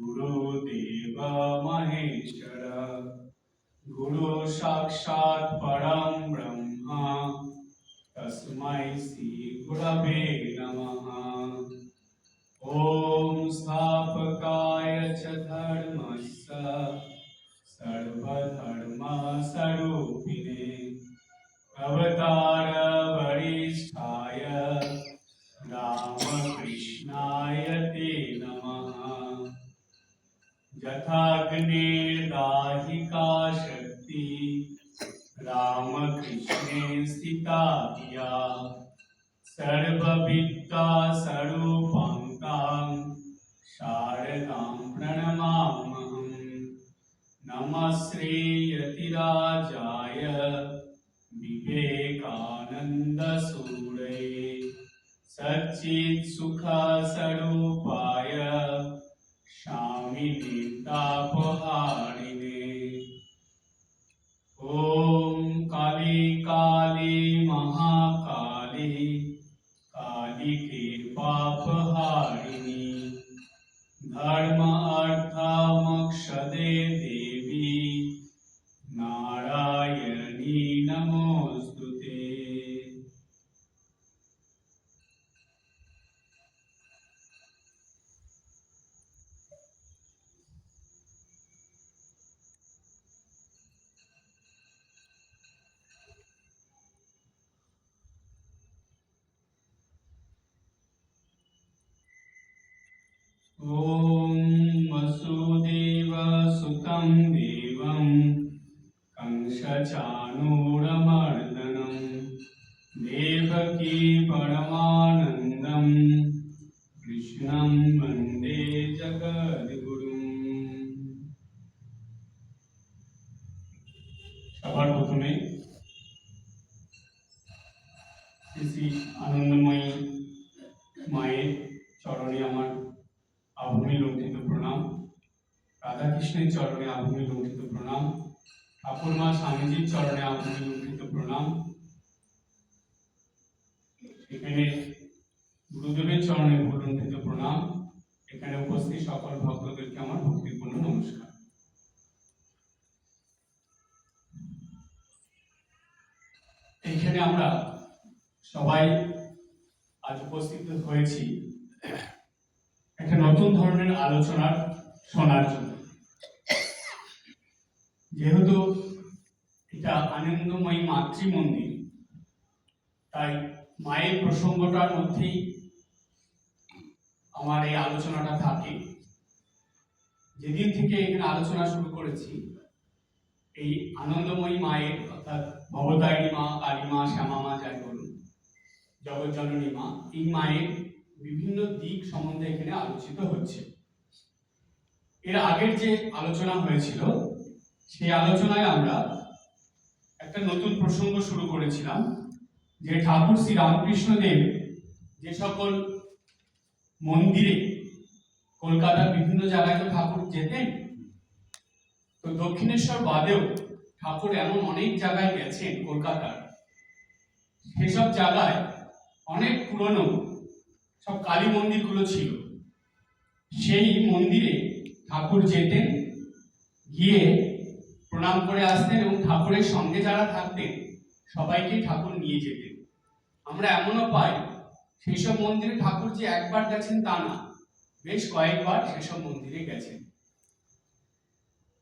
गुरुदेव महेश्वर गुरु साक्षात् परं ब्रह्म तस्मै श्री गुरवे नमः। ओम स्थापकाय च धर्मस्य सर्वधर्मस्वरूपिणे अवतार वरिष्ठाय रामकृष्णाय ते नमः। यथाग्निर्दाहिका शक्ति रामकृष्णे स्थिता धिया सर्वविद्या स्वरूपां शारदां प्रणमाम्यहम्। नमः श्री यतिराजाय विवेकानंद सूरये सच्चित् सुख स्वरूपाय शामिने तापहारिणे। ओम काली काली महाकाली कालिके पापहारिणी धर्म अर्थ मोक्षदे देवी नारायणी नमोस्तुते। ओम वसुदेव सुतं देवं कंसचाणूरमर्दनं देवकी परमानंदं कृष्णं वंदे जगद्गुरुं। সবার প্রথমে শ্রী আনন্দময়ী মায়ের চরণে আমার আভূমি লুণ্ঠিত প্রণাম, রাধাকৃষ্ণের চরণে আভূমি লুণ্ঠিত প্রণাম, ঠাকুরমা স্বামীজির চরণে আভূমি লুণ্ঠিত প্রণাম, এখানে গুরুদেবের চরণে লুণ্ঠিত প্রণাম, এখানে উপস্থিত সকল ভক্তদেরকে আমার ভক্তিপূর্ণ নমস্কার। এইখানে আমরা সবাই আজ উপস্থিত হয়েছি একটা নতুন ধরনের আলোচনা শোনার জন্য। যেহেতু এটা আনন্দময়ী মাতৃ মন্দির, তাই মায়ের প্রসঙ্গটার মধ্যেই আমার এই আলোচনাটা থাকে। যেদিন থেকে এখানে আলোচনা শুরু করেছি, এই আনন্দময়ী মায়ের অর্থাৎ ভবতারিণী মা, কালী মা, শ্যামা মা, যাই বলুন, জগৎজননী মা, এই মায়ের বিভিন্ন দিক সম্বন্ধে এখানে আলোচিত হচ্ছে। এর আগের যে আলোচনা হয়েছিল সেই আলোচনায় আমরা একটা নতুন প্রসঙ্গ শুরু করেছিলাম, যে ঠাকুর শ্রী রামকৃষ্ণদেব যে সকল মন্দিরে, কলকাতার বিভিন্ন জায়গায় তো ঠাকুর যেতেন, তো দক্ষিণেশ্বর বাদেও ঠাকুর এমন অনেক জায়গায় গেছেন কলকাতার, সেসব জায়গায় অনেক পুরনো সব কালী মন্দিরগুলো ছিল। সেই মন্দিরে ঠাকুর যেতেন, গিয়ে প্রণাম করে আসতেন এবং ঠাকুরের সঙ্গে যারা থাকতেন সবাইকে ঠাকুর নিয়ে যেতেন। আমরা এমনও পাই সেই সব মন্দিরে ঠাকুর যে একবার গেছেন তা না, বেশ কয়েকবার সেসব মন্দিরে গেছেন।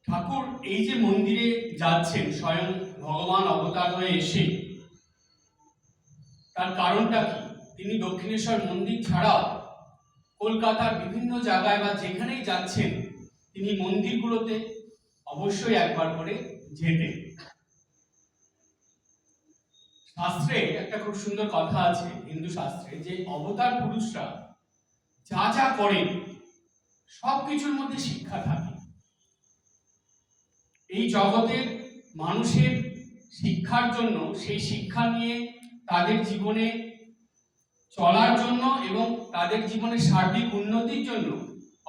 ঠাকুর এই যে মন্দিরে যাচ্ছেন স্বয়ং ভগবান অবতার হয়ে এসে, তার কারণটা কি? তিনি দক্ষিণেশ্বর মন্দির ছাড়াও কলকাতার বিভিন্ন জায়গায় বা যেখানেই যাচ্ছেন তিনি মন্দিরগুলোতে অবশ্যই একবার করে যেতেন। শাস্ত্রে একটা খুব সুন্দর কথা আছে হিন্দু শাস্ত্রে, যে অবতার পুরুষরা যা যা করেন সবকিছুর মধ্যে শিক্ষা থাকে। এই জগতের মানুষের শিক্ষার জন্য, সেই শিক্ষা নিয়ে তাদের জীবনে চলার জন্য এবং তাদের জীবনের সার্বিক উন্নতির জন্য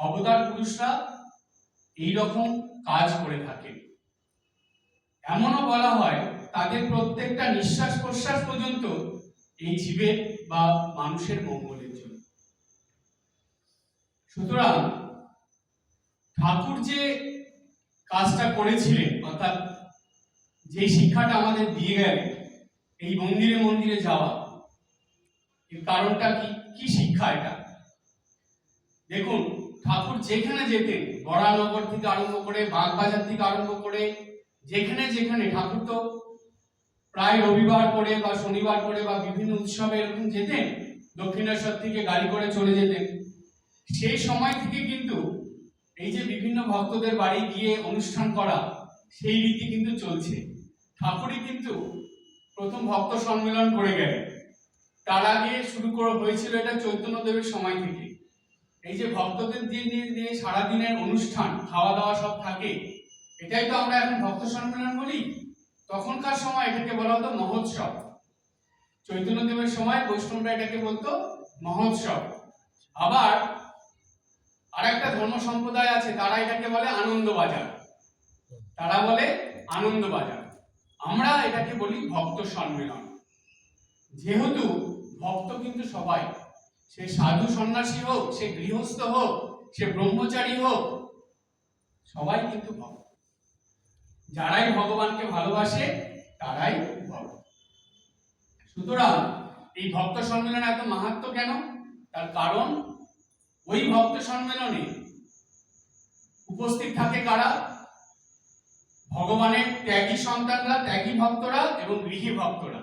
অবতার পুরুষরা এই রকম কাজ করে থাকেন। এমনও বলা হয় তাদের প্রত্যেকটা নিঃশ্বাস প্রশ্বাস পর্যন্ত এই জীবের বা মানুষের মঙ্গলের জন্য। সুতরাং ঠাকুর যে কাজটা করেছিলেন, অর্থাৎ যে শিক্ষাটা আমাদের দিয়ে গেলেন, এই মন্দিরে মন্দিরে যাওয়া, এর কারণটা কি? কি শিক্ষা এটা? দেখুন, ঠাকুর যেখানে যেতেন, বরানগর থেকে আরম্ভ করে, বাগবাজার থেকে আরম্ভ করে, যেখানে যেখানে ঠাকুর তো প্রায় রবিবার করে বা শনিবার করে বা বিভিন্ন উৎসবে এরকম যেতেন, দক্ষিণেশ্বর থেকে গাড়ি করে চলে যেতেন। সেই সময় থেকে কিন্তু এই যে বিভিন্ন ভক্তদের বাড়ি গিয়ে অনুষ্ঠান করা, সেই রীতি কিন্তু চলছে। ঠাকুরই কিন্তু প্রথম ভক্ত সম্মেলন করে গেলেন। তার আগে শুরু করা হয়েছিল এটা চৈতন্যদেবের সময় থেকে। এই যে ভক্তদের দিয়ে সারাদিনের অনুষ্ঠান, খাওয়া দাওয়া সব থাকে, এটাই তো আমরা এখন ভক্ত সম্মেলন বলি। তখনকার সময় এটাকে বলা হতো মহোৎসব। চৈতন্যদেবের সময় বৈষ্ণবরা এটাকে বলতো মহোৎসব। আবার আরেকটা ধর্ম সম্প্রদায় আছে, তারা এটাকে বলে আনন্দবাজার। তারা বলে আনন্দবাজার। আমরা এটাকে বলি ভক্ত সম্মেলন। যেহেতু ভক্ত কিন্তু সবাই, সে সাধু সন্ন্যাসী হোক, সে গৃহস্থ হোক, সে ব্রহ্মচারী হোক, সবাই কিন্তু ভক্ত। যারাই ভগবানকে ভালোবাসে তারাই ভক্ত। সুতরাং এই ভক্ত সম্মেলনে এত মাহাত্ম্য কেন? তার কারণ ওই ভক্ত সম্মেলনে উপস্থিত থাকে কারা? ভগবানের ত্যাগী সন্তানরা, ত্যাগী ভক্তরা এবং গৃহী ভক্তরা।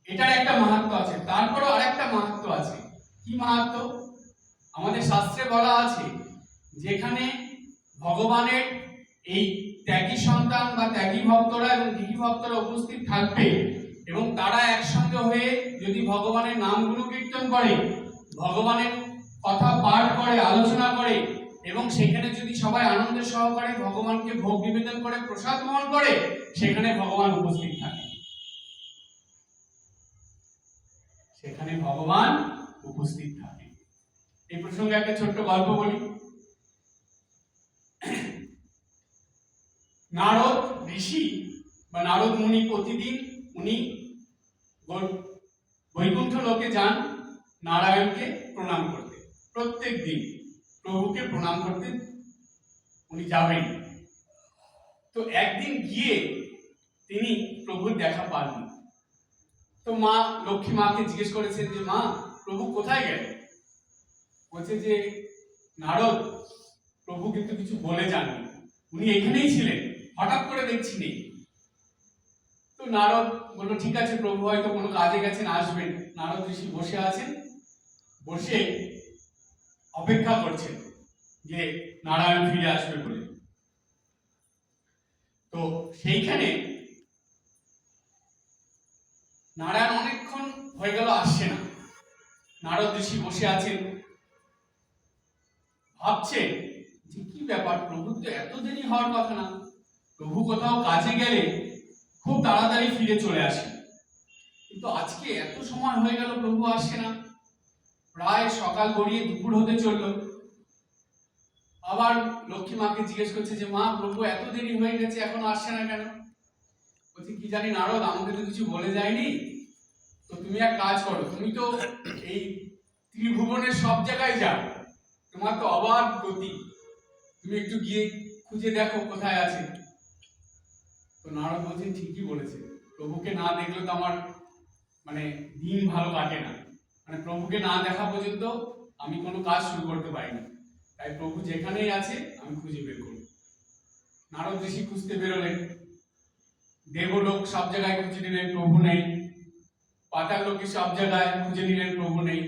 এটার একটা মাহাত্ম্য আছে। তারপরও আরেকটা মাহাত্ম্য আছে। কি মাহাত্ম্য? আমাদের শাস্ত্রে বলা আছে, যেখানে ভগবানের এই ত্যাগী সন্তান বা ত্যাগী ভক্তরা এবং গৃহী ভক্তরা উপস্থিত থাকবে এবং তারা একসঙ্গে হয়ে যদি ভগবানের নামগুলো কীর্তন করে, ভগবানের কথা পাঠ করে, আলোচনা করে এবং সেখানে যদি সবাই আনন্দের সহকারে ভগবানকে ভোগ নিবেদন করে, প্রসাদ গ্রহণ করে, সেখানে ভগবান উপস্থিত থাকে। সেখানে ভগবান উপস্থিত থাকে। এই প্রসঙ্গে একটা ছোট্ট গল্প বলি। নারদ ঋষি বা নারদ মুনি প্রতিদিন উনি বৈকুণ্ঠ লোকে যান নারায়ণকে প্রণাম করতে। প্রত্যেক দিন প্রভুকে প্রণাম করতে উনি যাবেন। তো একদিন গিয়ে তিনি প্রভুর দেখা পাননি। তো মা লক্ষ্মী মাকে জিজ্ঞেস করেছেন যে, মা, প্রভু কোথায় গেলেন? বলছে যে, নারদ, প্রভু কিন্তু কিছু বলে যাননি, উনি এখানেই ছিলেন, হঠাৎ করে দেখছি নেই। তো নারদ বলল, ঠিক আছে, প্রভু হয়তো কোনো কাজে গেছেন, আসবেন। নারদ ঋষি বসে আছেন, বসে অপেক্ষা করছেন যে নারায়ণ ফিরে আসবে বলে। তো সেইখানে নারায়ণ অনেকক্ষণ হয়ে গেল, আসছে না। নারদ ঋষি বসে আছেন, ভাবছেন যে কি ব্যাপার, প্রভু তো এত দেরি হওয়ার কথা না। প্রভু কোথাও কাজে গেলে খুব তাড়াতাড়ি ফিরে চলে আসে, কিন্তু আজকে এত সময় হয়ে গেল, প্রভু আসছে না। প্রায় সকাল গড়িয়ে দুপুর হতে চললো। আবার লক্ষ্মী মাকে জিজ্ঞেস করছে যে, মা, প্রভু এত দেরি হয়ে গেছে, এখনো আসছে না কেন? বলছে, কি জানি নারদ, আমাকে তো কিছু বলে যায়নি। তো তুমি এক কাজ করো, তুমি তো এই ত্রিভুবনের সব জায়গায় যাও, তোমার তো অবাধ গতি, তুমি একটু গিয়ে খুঁজে দেখো কোথায় আছে। তো নারদ বলছেন, ঠিকই বলেছে, প্রভুকে না দেখলে তো আমার দিন ভালো কাটে না। প্রভুকে না দেখা পর্যন্ত আমি কোনো কাজ শুরু করতে পারি না। তাই প্রভু যেখানেই আছে আমি খুঁজে বের করব। নারদ ঋষি খুঁজতে বেরোলেন। দেবলোক সব জায়গায় খুঁজে নিলেন, প্রভু নেই। পাতাল লোকে সব জায়গায় খুঁজে নিলেন, প্রভু নেই।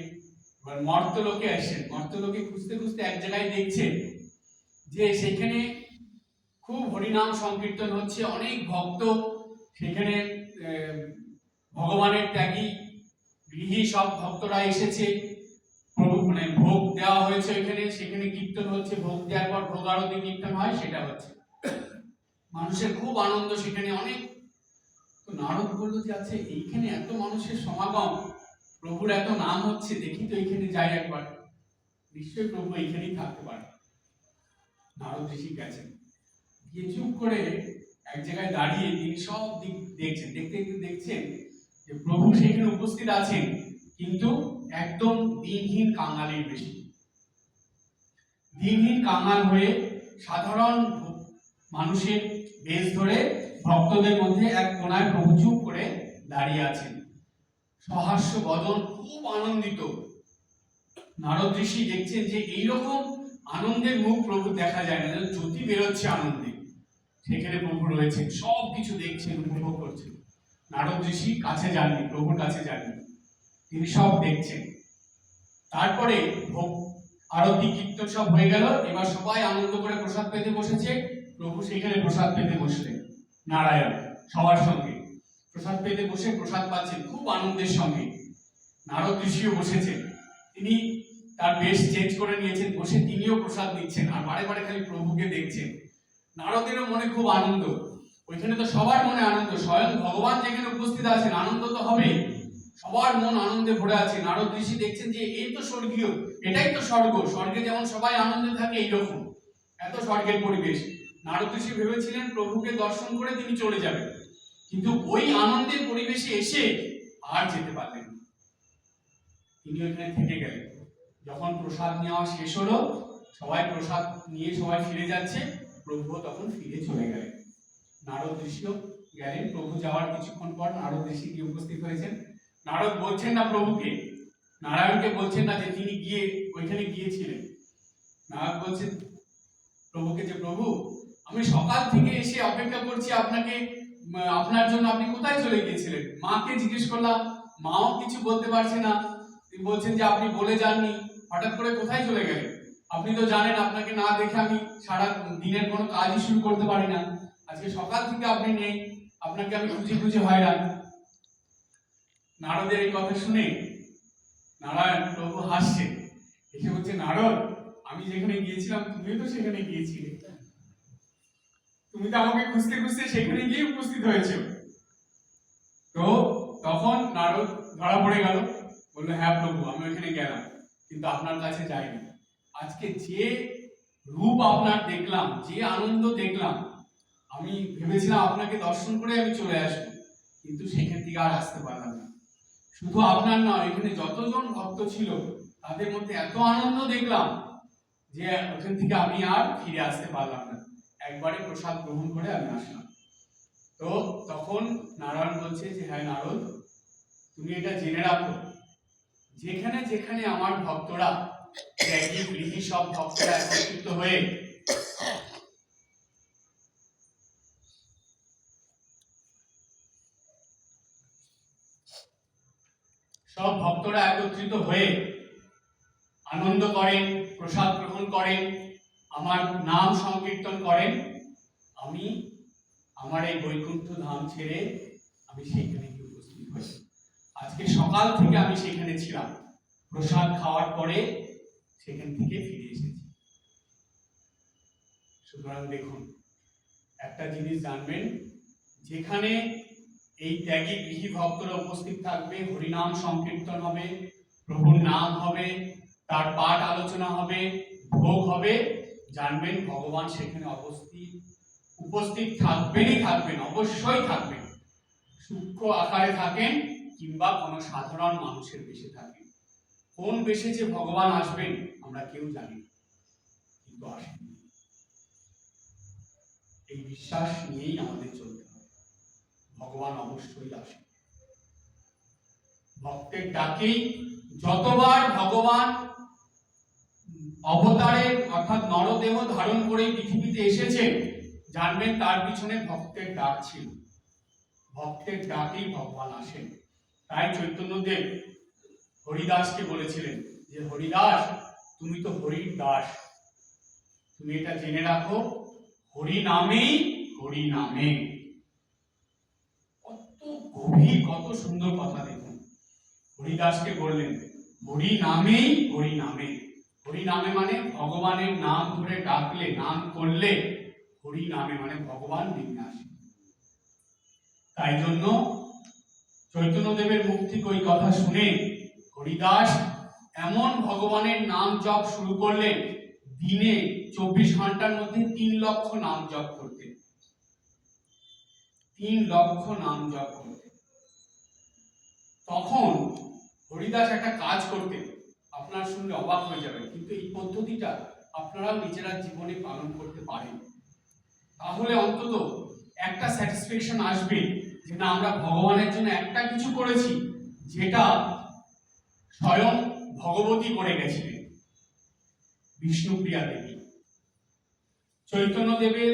এবার মর্তলোকে আসেন। মর্তলোকে খুঁজতে খুঁজতে এক জায়গায় দেখছেন যে সেখানে খুব হরিনাম সংকীর্তন হচ্ছে, অনেক ভক্ত সেখানে, ভগবানের ত্যাগী গৃহী সব ভক্তরা এসেছে, ভোগ দেওয়া হয়েছে এখানে, সেখানে কীর্তন হচ্ছে, ভোগ দেওয়ার পর ভোগ আরতি কীর্তন হয়, সেটা হচ্ছে। মানুষের খুব আনন্দ সেখানে অনেক। তো নারদ বলল যে, আচ্ছা, এইখানে এত মানুষের সমাগম, প্রভুর এত নাম হচ্ছে, দেখি তো এখানে যাই একবার, নিশ্চয়ই প্রভু এখানেই থাকতে পারে। নারদ ঋষি গেছেন, গিয়ে চুপ করে এক জায়গায় দাঁড়িয়ে তিনি সব দিক দেখছেন। দেখতে দেখতে দেখছেন যে প্রভু সেখানে উপস্থিত আছেন, কিন্তু একদম দিনহীন কাঙালের বেশি। দিনহীন কাঙাল হয়ে সাধারণ মানুষের বেশ ধরে ভক্তদের মধ্যে এক কোনায় প্রভু চুপ করে দাঁড়িয়ে আছেন, সহাস্য বদন, খুব আনন্দিত। নারদ ঋষি দেখছেন যে এইরকম আনন্দের মুখ প্রভু দেখা যায় না, জ্যোতি বেরোচ্ছে আনন্দে। সেখানে প্রভু রয়েছেন, সব কিছু দেখছেন, উপভোগ করছেন। নারদ ঋষি কাছে যাননি, প্রভুর কাছে যাননি, তিনি সব দেখছেন। তারপরে ভোগ আরতি কীর্তন সব হয়ে গেল, এবার সবাই আনন্দ করে প্রসাদ পেতে বসেছে। প্রভু সেখানে প্রসাদ পেতে বসলেন, নারায়ণ সবার সঙ্গে প্রসাদ পেতে বসে প্রসাদ পাচ্ছেন খুব আনন্দের সঙ্গে। নারদ ঋষিও বসেছেন, তিনি তার বেশ চেঞ্জ করে নিয়েছেন, বসে তিনিও প্রসাদ নিচ্ছেন আর বারে বারে খালি প্রভুকে দেখছেন। নারদেরও মনে খুব আনন্দ, ওইখানে তো সবার মনে আনন্দ, স্বয়ং ভগবান যেখানে উপস্থিত আছেন আনন্দ তো হবেই, সবার মন আনন্দে ভরে আছে। নারদ ঋষি দেখছেন যে এই তো স্বর্গীয়, এটাই তো স্বর্গ, স্বর্গে যেমন সবাই আনন্দে থাকে এইরকম, এত স্বর্গের পরিবেশ। নারদ ঋষি ভেবেছিলেন প্রভুকে দর্শন করে তিনি চলে যাবেন, কিন্তু ওই আনন্দের পরিবেশে এসে আর যেতে পারলেন না, তিনি ওইখানে থেকে গেলেন। যখন প্রসাদ নেওয়া শেষ হলো, সবাই প্রসাদ নিয়ে সবাই ফিরে যাচ্ছে, প্রভু তখন ফিরে চলে গেলেন। নারদ ঋষিও গেলেন। প্রভু যাওয়ার কিছুক্ষণ পর নারদ ঋষি গিয়ে উপস্থিত হয়েছেন। নারদ বলছেন না প্রভুকে, নারায়ণকে বলছেন না যে তিনি গিয়ে ওইখানে গিয়েছিলেন। নারদ বলছেন প্রভুকে যে প্রভু, আমি সকাল থেকে এসে অপেক্ষা করছি আপনাকে, আপনার জন্য, আপনি কোথায় চলে গিয়েছিলেন? মাকে জিজ্ঞেস করলাম, মাও কিছু বলতে পারছে না। তিনি বলছেন যে আপনি বলে যাননি, হঠাৎ করে কোথায় চলে গেলেন? আপনি তো জানেন আপনাকে না দেখে আমি সারা দিনের কোনো কাজই শুরু করতে পারি না, আজকে সকাল থেকে আপনি নেই, আপনাকে আমি খুঁজে খুঁজে হয়রান। নারদের এই কথা শুনে নারায়ণ প্রভু হাসছে, এসে বলছে নারদ, আমি যেখানে গিয়েছিলাম তুমিও তো সেখানে গিয়েছিলে, তুমি তো আমাকে খুঁজতে খুঁজতে সেখানে গিয়ে উপস্থিত হয়েছে। তো তখন নারদ ধরা পড়ে গেল, বললো হ্যাঁ প্রভু আমি ওইখানে গেলাম, কিন্তু আপনার কাছে যাইনি। আজকে যে রূপ আপনার দেখলাম, যে আনন্দ দেখলাম, আমি ভেবেছিলাম আপনাকে দর্শন করে আমি চলে আসবো, কিন্তু সেখান থেকে আর আসতে পারলাম না। শুধু আপনার নয়, এখানে যতজন ভক্ত ছিল তাদের মধ্যে এত আনন্দ দেখলাম যে ওখান থেকে আমি আর ফিরে আসতে পারলাম না, একবারে প্রসাদ গ্রহণ করে আমি আসলাম। তো তখন নারায়ণ বলছে যে হ্যাঁ নারদ, তুমি এটা জেনে রাখো, যেখানে যেখানে আমার ভক্তরা, ত্যাগী গৃহী সব ভক্তরা একত্রিত হয়ে আনন্দ করেন, প্রসাদ গ্রহণ করেন, আমার নাম সংকীর্তন করেন, আমি আমার এই বৈকুণ্ঠ ধাম ছেড়ে আমি সেখানে গিয়ে উপস্থিত হই। আজকে সকাল থেকে আমি সেখানে ছিলাম, প্রসাদ খাওয়ার পরে সেখান থেকে ফিরে এসেছি। সুতরাং দেখুন, একটা জিনিস জানবেন, যেখানে এই ত্যাগী গৃহী ভক্তরা উপস্থিত থাকবে, হরিনাম সংকীর্তন হবে, প্রভুর নাম হবে, তার পাঠ আলোচনা হবে, ভোগ হবে, জানবেন ভগবান সেখানে উপস্থিত থাকবেনই থাকবেন, অবশ্যই থাকবেন। সূক্ষ্ম আকারে থাকেন কিংবা কোনো সাধারণ মানুষের বেশে থাকেন, কোন বেশে যে ভগবান আসবেন আমরা কেউ জানি না, কিন্তু আসেন। এই বিশ্বাস নিয়েই আমাদের চলতে হবে, ভগবান অবশ্যই আসেন। ভক্তের ডাকেই যতবার ভগবান অবতারে অর্থাৎ নরদেহ ধারণ করে পৃথিবীতে এসেছেন, জানবেন তার পিছনে ভক্তের ডাক ছিল, ভক্তের ডাকেই ভগবান আসেন। তাই চৈতন্যদেব হরিদাসকে বলেছিলেন যে হরিদাস, তুমি তো হরির দাস, তুমি এটা জেনে রাখো, হরি নামেই হরি নামে। কত গভীর, কত সুন্দর কথা দেখুন। হরিদাসকে বললেন হরি নামেই হরি নামে। হরি নামে মানে ভগবানের নাম ধরে ডাকলে, নাম করলে হরি নামে মানে ভগবান নেমে আসে। তাই জন্য চৈতন্যদেবের মুখ থেকে ওই কথা শুনে হরিদাস এমন ভগবানের নাম জপ শুরু করলেন, দিনে 24 ঘন্টার মধ্যে 3 লক্ষ নাম জপ করতেন, 3 লক্ষ নাম জপ করতেন। তখন হরিদাস একটা কাজ করতেন, আপনার শুনলে অবাক হয়ে যাবেন, কিন্তু এই পদ্ধতিটা আপনারাও নিজেরা জীবনে পালন করতে পারেন, তাহলে অন্তত একটা স্যাটিসফ্যাকশন আসবে যে না, আমরা ভগবানের জন্য একটা কিছু করেছি যেটা স্বয়ং ভগবতী করে গেছিলেন। বিষ্ণুপ্রিয়া দেবী চৈতন্যদেবের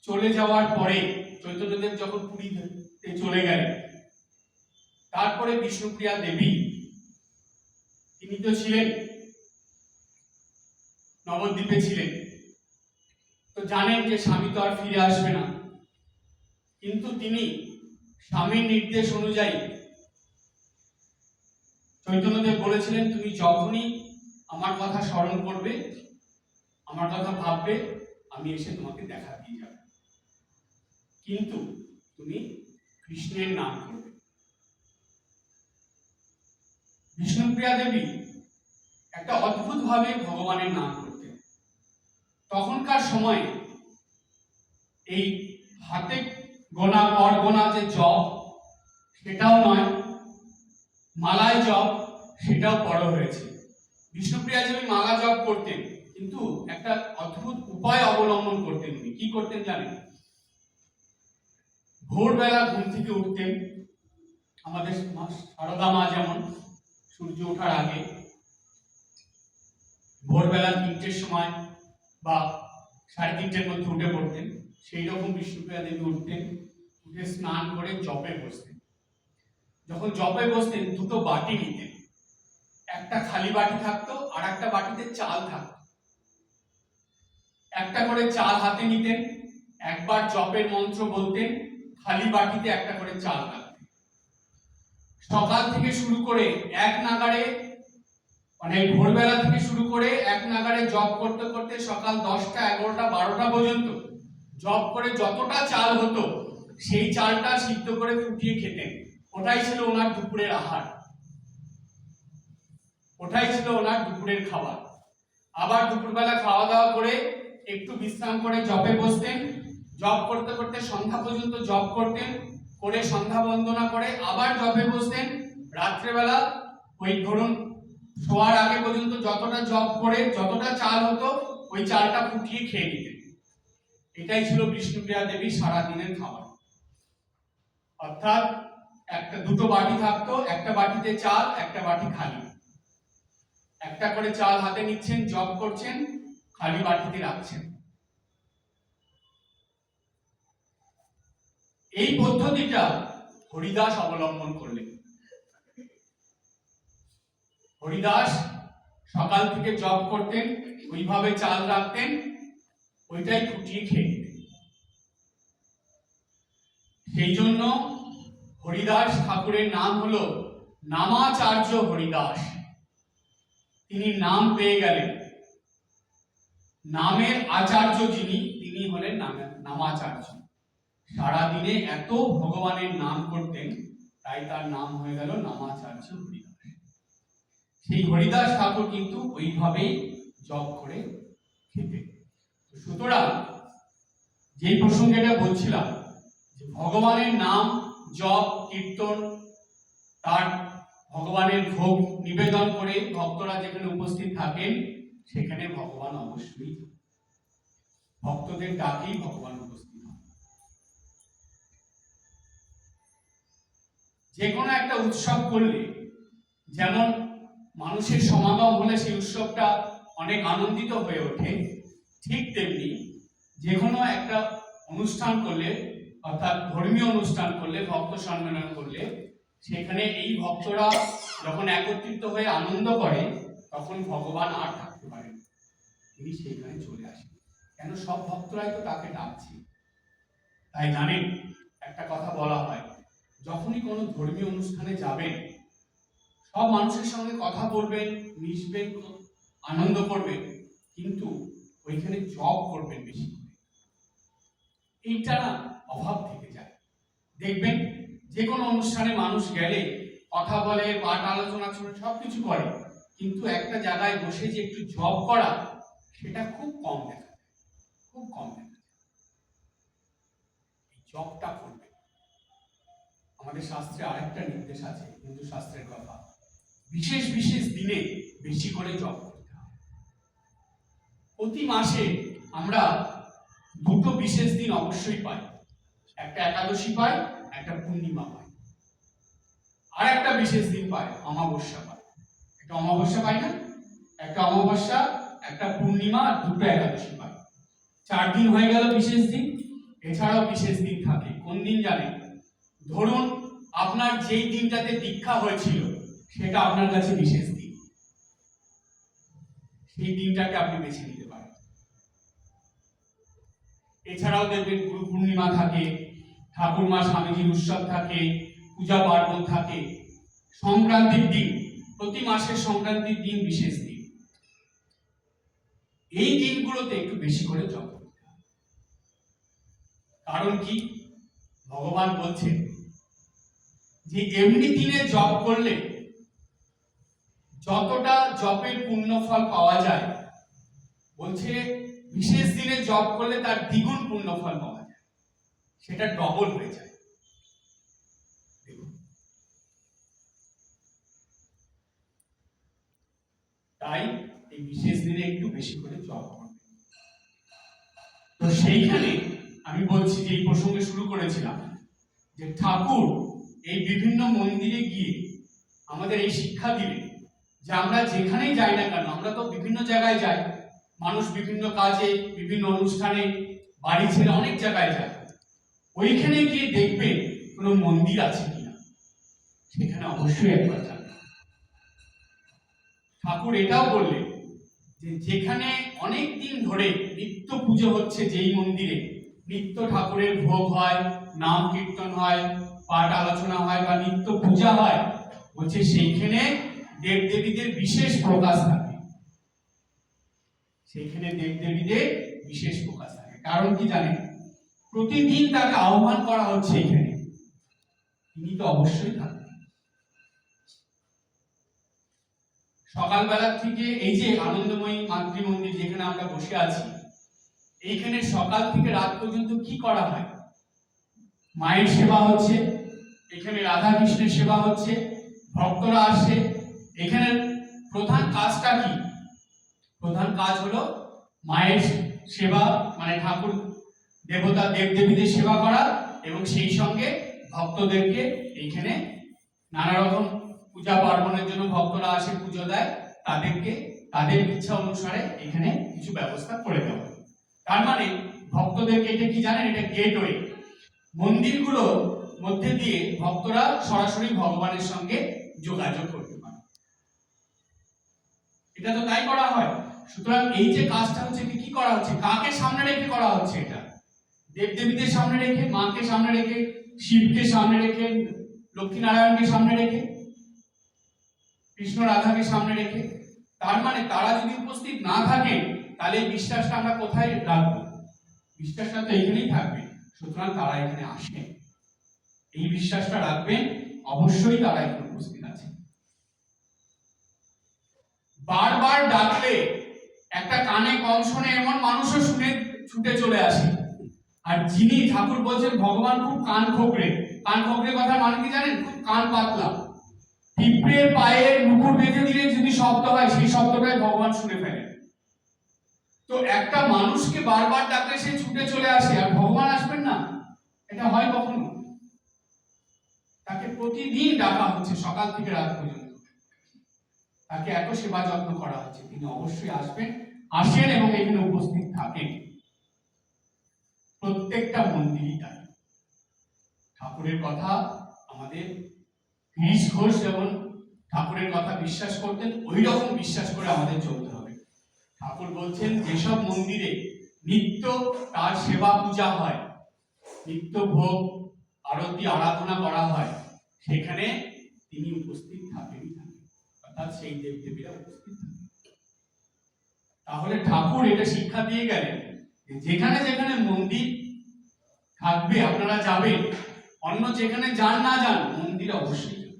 চলে যাওয়ার পরে, চৈতন্যদেব যখন পুরীতে চলে গেলেন, তারপরে বিষ্ণুপ্রিয়া দেবী তিনি তো ছিলেন নবদ্বীপে ছিলেন, তো জানেন যে স্বামী তো আর ফিরে আসবে না, কিন্তু তিনি স্বামীর নির্দেশ অনুযায়ী চৈতন্যদেব বলেছিলেন তুমি যখনই আমার কথা স্মরণ করবে, আমার কথা ভাববে, আমি এসে তোমাকে দেখা দিয়ে যাব, কিন্তু তুমি কৃষ্ণের নাম করবে। বিষ্ণুপ্রিয়া দেবী একটা অদ্ভুত ভাবে ভগবানের নাম করতেন। তখনকার সময়ে এই হাতে গোনা পর গোনা যে জপ সেটাও নয়, মালায় জপ সেটাও বড় হয়েছে। বিষ্ণুপ্রিয়া দেবী মালা জপ করতেন, কিন্তু একটা অদ্ভুত উপায় অবলম্বন করতেন। উনি কি করতেন জানেন? ভোরবেলা ঘুম থেকে উঠতেন, আমাদের সারদা মা যেমন সূর্য ওঠার আগে ভোরবেলা 3টের সময় বা 3:30-এর মধ্যে উঠে পড়তেন, সেই রকম বিষ্ণুপ্রিয়া দেবী উঠতেন, উঠে স্নান করে জপে বসতেন। যখন জপে বসতেন দুটো বাটি নিতেন, একটা খালি বাটি থাকতো আর একটা বাটিতে চাল থাকতো। একটা করে চাল হাতে নিতেন, একবার জপের মন্ত্র বলতেন, খালি বাটিতে একটা করে চাল রাখতেন। সকাল থেকে শুরু করে এক নাগাড়ে, মানে ভোরবেলা থেকে শুরু করে এক নাগাড়ে জপ করতে করতে সকাল 10টা 11টা 12টা পর্যন্ত জপ করে যতটা চাল হতো সেই চালটা সিদ্ধ করে ফুটিয়ে খেতেন। ওটাই ছিল ওনার দুপুরের আহার, ওটাই ছিল ওনার দুপুরের খাবার। আবার দুপুরবেলা খাওয়া দাওয়া করে একটু বিশ্রাম করে জপে বসতেন, জপ করতে করতে সন্ধ্যা পর্যন্ত জপ করতেন, করে সন্ধ্যা বন্দনা করে আবার জপে বসতেন। রাত্রেবেলা ওই ধরুন শোয়ার আগে পর্যন্ত যতটা জপ করে যতটা চাল হতো ওই চালটা ফুটিয়ে খেয়ে নিতেন। এটাই ছিল বিষ্ণুপ্রিয়া দেবীর সারাদিনের খাবার। অর্থাৎ দুটো বাটি থাকতো, একটা বাটিতে চাল, একটা বাটি খালি। একটা করে চাল হাতে নিচ্ছেন, জপ করছেন, খালি বাটিতে রাখছেন। এই পদ্ধতিটা হরিদাস অবলম্বন করলেন। হরিদাস সকাল থেকে জপ করতেন, ওইভাবে চাল রাখতেন, ওইটাই ফুটিয়ে খেয়ে নিতেন। সেই জন্য হরিদাস ঠাকুরের নাম হলো নামাচার্য হরিদাস। তিনি নাম পেয়ে গেলেন, নামের আচার্য যিনি, তিনি হলেন নামাচার্য। সারাদিনে এত ভগবানের নাম করতেন, তাই তার নাম হয়ে গেল নামাচার্য হরিদাস। সেই হরিদাস ঠাকুর কিন্তু ওইভাবেই জপ করে খেতেন। সুতরাং যে প্রসঙ্গটা বলছিলাম, যে ভগবানের নাম জপ কীর্তন, তার ভগবানের ভোগ নিবেদন করে ভক্তরা যেখানে উপস্থিত থাকেন সেখানে ভগবান অবশ্যই, ভক্তদের ডাকেই ভগবান উপস্থিত হন। যে কোনো একটা উৎসব করলে যেমন মানুষের সমাগম হলে সেই উৎসবটা অনেক আনন্দিত হয়ে ওঠে, ঠিক তেমনি যে কোনো একটা অনুষ্ঠান করলে, অর্থাৎ ধর্মীয় অনুষ্ঠান করলে, ভক্ত সম্মেলন করলে, সেখানে এই ভক্তরা যখন একত্রিত হয়ে আনন্দ করে তখন ভগবান আর থাকতে পারেন, তিনি সেখানে চলে আসেন। কেন? সব ভক্তরাই তো তাকে ডাকছে। তাই জানেন, একটা কথা বলা হয়, যখনই কোনো ধর্মীয় অনুষ্ঠানে যাবেন সব মানুষের সঙ্গে কথা বলবেন, মিশবেন, আনন্দ করবেন, কিন্তু ওইখানে জব করবেন বেশি করে। এইটা না অভাব থেকে যায়। দেখবেন যে কোনো অনুষ্ঠানে মানুষ গেলে কথা বলে, পাঠ আলোচনা শুনে সবকিছু করে, কিন্তু একটা জায়গায় বসে যে একটু জব করা সেটা খুব কম দেখা যায়, খুব কম দেখা যায়। এই জবটা করবে। আমাদের শাস্ত্রে আরেকটা নির্দেশ আছে, হিন্দু শাস্ত্রের কথা, বিশেষ বিশেষ দিনে বেশি করে জপ করতে হবে। প্রতি মাসে আমরা দুটো বিশেষ দিন অবশ্যই পাই, একটা একাদশী পাই, একটা পূর্ণিমা পাই, আর একটা বিশেষ দিন পাই অমাবস্যা পাই। একটা অমাবস্যা পাই না, একটা অমাবস্যা, একটা পূর্ণিমা, আর দুটো একাদশী পাই। 4 দিন হয়ে গেল বিশেষ দিন। এছাড়াও বিশেষ দিন থাকে। কোন দিন জানেন? ধরুন আপনার যেই দিনটাতে দীক্ষা হয়েছিল সেটা আপনার কাছে বিশেষ দিন, সেই দিনটাকে আপনি বেছে নিতে পারেন। এছাড়াও দেখবেন গুরু পূর্ণিমা থাকে, ঠাকুরমা স্বামীজির উৎসব থাকে, পূজা পার্বণ থাকে, সংক্রান্তির দিন, প্রতি মাসের সংক্রান্তির দিন বিশেষ দিন। এই দিনগুলোতে একটু বেশি করে জপ করতে হবে। কারণ কি? ভগবান বলছেন যে এমনি দিনে জপ করলে যতটা জপের পুণ্য ফল পাওয়া যায়, বলছে বিশেষ দিনে জপ করলে তার দ্বিগুণ পুণ্য ফল পাওয়া যায়, সেটা ডবল হয়ে যায়। তাই এই বিশেষ দিনে একটু বেশি করে জপ করবে। তো সেইখানে আমি বলছি যে এই প্রসঙ্গে শুরু করেছিলাম যে ঠাকুর এই বিভিন্ন মন্দিরে গিয়ে আমাদের এই শিক্ষা দিলেন যে আমরা যেখানেই যাই না কেন, আমরা তো বিভিন্ন জায়গায় যাই, মানুষ বিভিন্ন কাজে, বিভিন্ন অনুষ্ঠানে, বাড়ি ছেড়ে অনেক জায়গায় যায়। ওইখানে গিয়ে দেখবেন কোনো মন্দির আছে কিনা, সেখানে অবশ্যই একবার যাবেন। ঠাকুর এটাও বললেন যে যেখানে অনেক দিন ধরে নিত্য পুজো হচ্ছে, যেই মন্দিরে নিত্য ঠাকুরের ভোগ হয়, নাম কীর্তন হয়, পাঠ আলোচনা হয় বা নিত্য পূজা হয়, বলছে সেইখানে দেবদেবীদের বিশেষ প্রকাশ থাকে। সেইখানে দেবদেবীদের বিশেষ প্রকাশ থাকে। কারণ কি জানেন? প্রতিদিন তাকে আহ্বান করা হচ্ছে এখানে, তিনি তো অবশ্যই থাকবেন। সকালবেলা থেকে এই যে আনন্দময়ী মাতৃ মন্দির যেখানে আমরা বসে আছি, এইখানে সকাল থেকে রাত পর্যন্ত কি করা হয়? মায়ের সেবা হচ্ছে, এখানে রাধা কৃষ্ণের সেবা হচ্ছে, ভক্তরা আসে। এখানে প্রধান কাজটা কি? প্রধান কাজ হলো মায়ের সেবা, মানে ঠাকুর দেবতা দেবদেবীদের সেবা করা, এবং সেই সঙ্গে ভক্তদেরকে এইখানে নানা রকম পূজা পার্বণের জন্য ভক্তরা আসে, পুজো দেয়, তাদেরকে তাদের ইচ্ছা অনুসারে এখানে কিছু ব্যবস্থা করে দেওয়া। তার মানে ভক্তদেরকে, এটা কি জানেন, এটা গেটওয়ে। মন্দিরগুলোর মধ্যে দিয়ে ভক্তরা সরাসরি ভগবানের সঙ্গে যোগাযোগ করতে পারে। এটা তো তাই করা হয়। সুতরাং এই যে কাজটা হচ্ছে, কি করা হচ্ছে? কাকে সামনে রেখে করা হচ্ছে? এটা দেবদেবীদের সামনে রেখে, মাকে সামনে রেখে, শিবকে সামনে রেখে, লক্ষ্মী নারায়ণকে সামনে রেখে, কৃষ্ণ রাধাকে সামনে রেখে। তার মানে তারা যদি উপস্থিত না থাকে, তাহলে এই বিশ্বাসটা আমরা কোথায় রাখবো? বিশ্বাসটা তো এখানেই থাকবে। সুতরাং তারা এখানে আসে, এই বিশ্বাসটা রাখবেন, অবশ্যই তারা এখানে উপস্থিত আছে। বারবার ডাকলে একটা কানে কম শোনে এমন মানুষও শুনে ছুটে চলে আসে। আর যিনি, ঠাকুর বলছেন ভগবান খুব কান খোকরে। কান খোকরে কথা মানে কি জানেন? খুব কান পাতলা। পিঁপড়ের পায়ের মুকুর বেঁধে দিলে যদি শব্দ হয়, সেই শব্দটাই ভগবান শুনে ফেলেন। তো একটা মানুষকে বারবার ডাকলে সে ছুটে চলে আসে, আর ভগবান আসবেন না? এটা হয় কখনো? তাকে প্রতিদিন ডাকা হচ্ছে সকাল থেকে রাত পর্যন্ত, তাকে এত সেবা যত্ন করা হচ্ছে, তিনি অবশ্যই আসবেন, আসেন এবং এখানে উপস্থিত থাকেন। প্রত্যেকটা মন্দিরই তাই। ঠাকুরের কথা আমাদের গিরিশ ঘোষ যেমন ঠাকুরের কথা বিশ্বাস করতেন, ওই রকম বিশ্বাস করে আমাদের চলতে হবে। ঠাকুর বলছেন যেসব মন্দিরে নিত্য তার সেবা পূজা হয়, নিত্য ভোগ আরতি আরাধনা করা হয়, সেখানে তিনি উপস্থিত থাকেনই থাকেন, অর্থাৎ সেই দেবদেবীরা উপস্থিত থাকেন। তাহলে ঠাকুর এটা শিক্ষা দিয়ে গেলেন যেখানে যেখানে মন্দির থাকবে আপনারা যাবেন, অন্য যেখানে যান না যান, মন্দিরে অবশ্যই যান।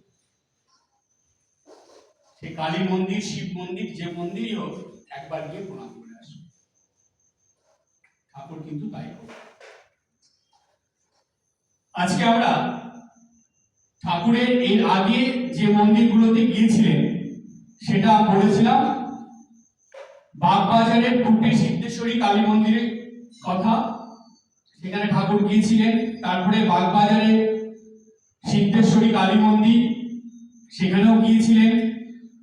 সে কালী মন্দির, শিব মন্দির, যে মন্দিরই হোক, একবার গিয়ে প্রণাম করে আসুন। ঠাকুর কিন্তু তাই করে। আজকে আমরা ঠাকুরের এর আগে যে মন্দিরগুলোতে গিয়েছিলেন সেটা বলেছিলাম বাগবাজারের ফুটে সিদ্ধেশ্বরী কালী মন্দিরের কথা, সেখানে ঠাকুর গিয়েছিলেন। তারপরে বাগবাজারে সিদ্ধেশ্বরী কালী মন্দির, সেখানেও গিয়েছিলেন।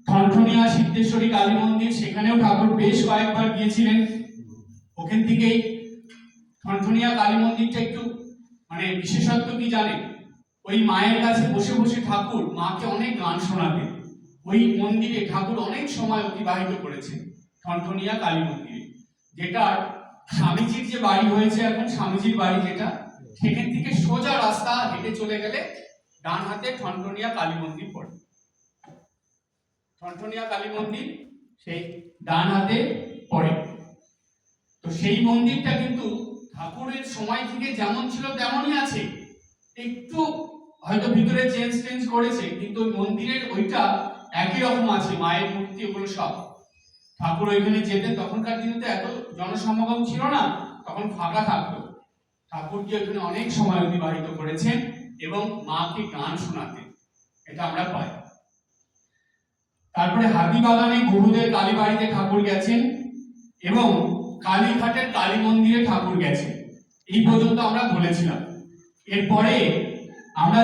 ঠনঠনিয়া সিদ্ধেশ্বরী কালী মন্দির, সেখানেও ঠাকুর বেশ কয়েকবার গিয়েছিলেন। ওখান থেকেই ঠনঠনিয়া কালী মন্দিরটা একটু মানে বিশেষত্ব কি জানেন, ওই মায়ের কাছে বসে বসে ঠাকুর মাকে অনেক গান শোনাতেন। ওই মন্দিরে ঠাকুর অনেক সময় অতিবাহিত করেছেন ঠনঠনিয়া কালী মন্দিরে, যেটা স্বামীজির যে বাড়ি হয়েছে এখন, স্বামীজির বাড়ি যেটা, সেখান থেকে সোজা রাস্তা হেঁটে চলে গেলে ডান হাতে ঠনঠনিয়া কালী মন্দির পড়ে। ঠনঠনিয়া কালী মন্দির সেই ডান হাতে পড়ে। তো সেই মন্দিরটা কিন্তু ঠাকুরের সময় থেকে যেমন ছিল তেমনই আছে, একটু হয়তো ভিতরে চেঞ্জ করেছে, কিন্তু ওই মন্দিরের ওইটা একই রকম আছে। মায়ের মূর্তি ওগুলো সব, ঠাকুর ওইখানে যেতেন। তখনকার দিনে তো এত জনসমাগম ছিল না, তখন ফাঁকা থাকতো। ঠাকুর কি ওইখানে অনেক সময় অতিবাহিত করেছেন এবং মাকে গান শোনাতেন, এটা আমরা পাই। তারপরে হাতিবাগানে গুরুদের কালী বাড়িতে ঠাকুর গেছেন এবং কালীঘাটের কালী মন্দিরে ঠাকুর গেছেন। এই পর্যন্ত আমরা বলেছিলাম। এরপরে আমরা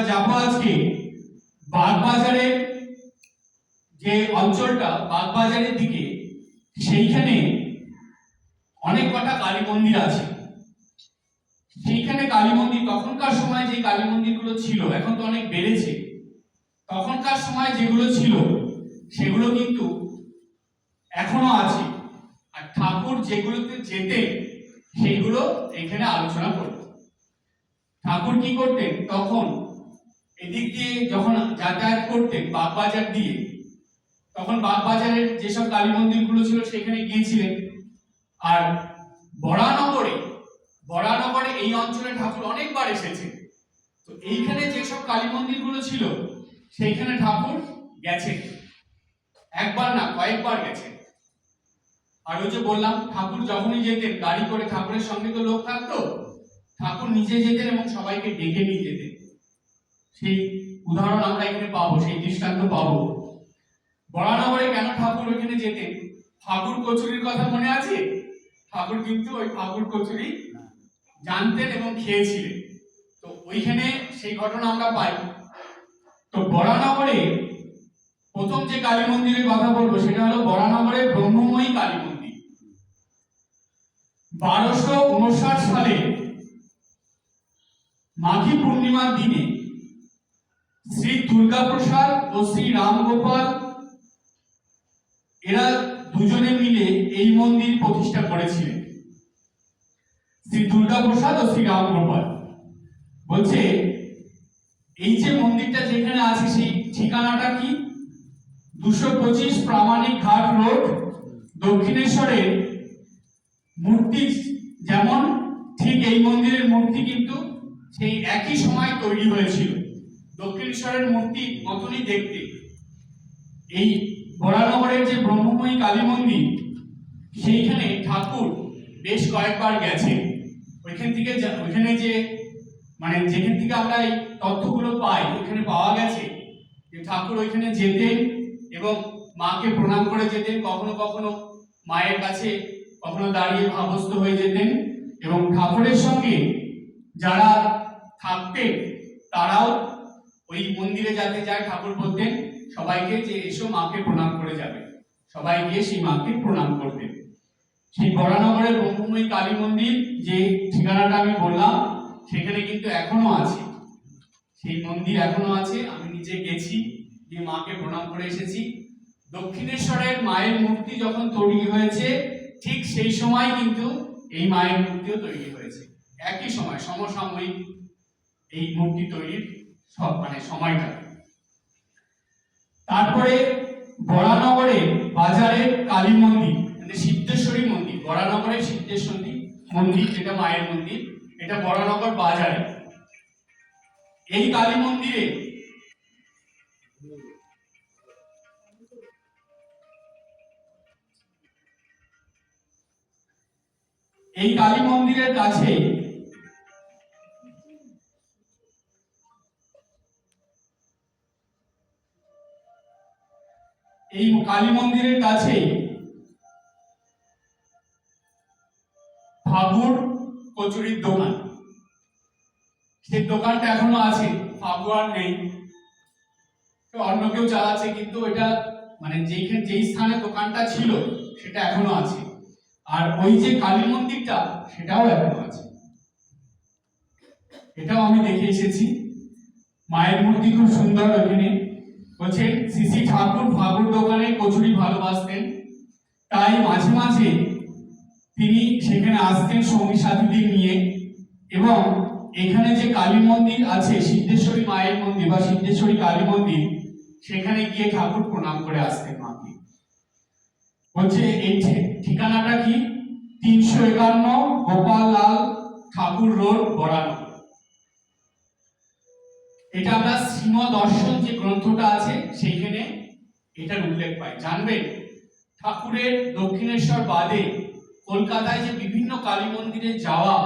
যাব আজকে বাগবাজারের যে অঞ্চলটা, বাগবাজারের দিকে, সেইখানে অনেক কটা কালী মন্দির আছে। সেইখানে কালী মন্দির, তখনকার সময় যে কালী মন্দিরগুলো ছিল, এখন তো অনেক বেড়েছে, তখনকার সময় যেগুলো ছিল সেগুলো কিন্তু এখনো আছে। আর ঠাকুর যেগুলোতে যেতেন সেইগুলো এখানে আলোচনা করব। ঠাকুর কি করতেন, তখন এদিক দিয়ে যখন যাতায়াত করতেন বাগবাজার দিয়ে, তখন বাগবাজারের যেসব কালী মন্দিরগুলো ছিল সেখানে গিয়েছিলেন। আর বরানগরে এই অঞ্চলে ঠাকুর অনেকবার এসেছেন। তো এইখানে যেসব কালী মন্দিরগুলো ছিল সেইখানে ঠাকুর গেছেন, একবার না কয়েকবার গেছেন। আর ওই যে বললাম, ঠাকুর যখনই যেতেন গাড়ি করে, ঠাকুরের সঙ্গে তো লোক থাকতো, ঠাকুর নিজে যেতেন এবং সবাইকে ডেকে নিয়ে যেতেন। সেই উদাহরণ আমরা এখানে পাবো, সেই দৃষ্টান্ত পাবো। বরানগরে কেন ঠাকুর ওইখানে যেতেন? ঠাকুর কচুরির কথা মনে আছে? ঠাকুর কিন্তু ওই ঠাকুর কচুরি জানতেন এবং খেয়েছিলেন। তো ওইখানে সেই ঘটনা আমরা পাই। তো বরানগরে প্রথম যে কালী মন্দিরের কথা বলবো সেটা হলো বরানগরের ব্রহ্মময়ী কালী মন্দির। 1259 সালে মাঘী পূর্ণিমার দিনে শ্রী দুর্গাপ্রসাদ ও শ্রী রামগোপাল এরা দুজনে মিলে এই মন্দির প্রতিষ্ঠা করেছিলেন। শ্রী দুর্গাপ্রসাদ ও শ্রী রামগোপাল বলছে, এই যে মন্দিরটা যেখানে আছে সেই ঠিকানাটা কি? 225 প্রামাণিক ঘাট রোড, দক্ষিণেশ্বরের মূর্তি যেমন, ঠিক এই মন্দিরের মূর্তি কিন্তু সেই একই সময় তৈরি হয়েছিল, দক্ষিণেশ্বরের মূর্তি মতনই দেখতে। এই বরানগরের যে ব্রহ্মময়ী কালী মন্দির, সেইখানে ঠাকুর বেশ কয়েকবার গেছে। ওইখানে যে মানে যেখান থেকে আমরা এই তথ্যগুলো পাই, ওইখানে পাওয়া গেছে যে ঠাকুর ওইখানে যেতেন এবং মাকে প্রণাম করে যেতেন। কখনো কখনো মায়ের কাছে কখনো দাঁড়িয়ে ভাবস্থ হয়ে যেতেন এবং ঠাকুরের সঙ্গে যারা থাকতেন তারাও ওই মন্দিরে যাতে যায় ঠাকুর বলতেন সবাইকে যে এসো মাকে প্রণাম করে যাবে, সবাই গিয়ে সেই মাকে প্রণাম করতেন। সেই বরানগরের ব্রহ্মময়ী কালী মন্দির যে ঠিকানাটা আমি বললাম সেখানে কিন্তু এখনো আছে, সেই মন্দির এখনো আছে। আমি নিজে গেছি, গিয়ে মাকে প্রণাম করে এসেছি। দক্ষিণেশ্বরের মায়ের মূর্তি যখন তৈরি হয়েছে ঠিক সেই সময় কিন্তু এই মায়ের মূর্তিও তৈরি হয়েছে, একই সময়, সমসাময়িক এই মূর্তি তৈরির সব মানে সময়টা। তারপরে বরানগরে বাজারের কালী মন্দির মানে সিদ্ধেশ্বরী মন্দির, বরানগরের সিদ্ধেশ্বরী মন্দির যেটা মায়ের মন্দির, এটা বরানগর বাজারে। এই কালী মন্দিরে এই কালী মন্দিরের কাছে এই কালী মন্দিরের কাছেই ফাগুর কচুরির দোকান, সেই দোকানটা এখনো আছে, ফাগু আর নেই, অন্য কেউ চালাচ্ছে, কিন্তু এটা মানে যেই স্থানে দোকানটা ছিল সেটা এখনো আছে। আর ওই যে কালী মন্দিরটা সেটাও এখনো আছে, এটাও আমি দেখে এসেছি। মায়ের মূর্তি খুব সুন্দর। ওখানে বলছে শ্রী ঠাকুর ফাগুর দোকানে কচুরি ভালোবাসতেন, তাই মাঝে মাঝে তিনি সেখানে আসতেন সঙ্গী সাথীদের নিয়ে, এবং এখানে যে কালী মন্দির আছে, সিদ্ধেশ্বরী মায়ের মন্দির বা সিদ্ধেশ্বরী কালী মন্দির, সেখানে গিয়ে ঠাকুর প্রণাম করে আসতেন মাকে। বলছে এই ঠিকানাটা কি? 351 গোপাল লাল ঠাকুর রোড, বরানগর। এটা আমরা শ্রীমদ দর্শন যে গ্রন্থটা আছে সেইখানে এটার উল্লেখ পাই। জানবেন ঠাকুরের দক্ষিণেশ্বর বাদে কলকাতায় যে বিভিন্ন কালী মন্দিরে যাওয়া,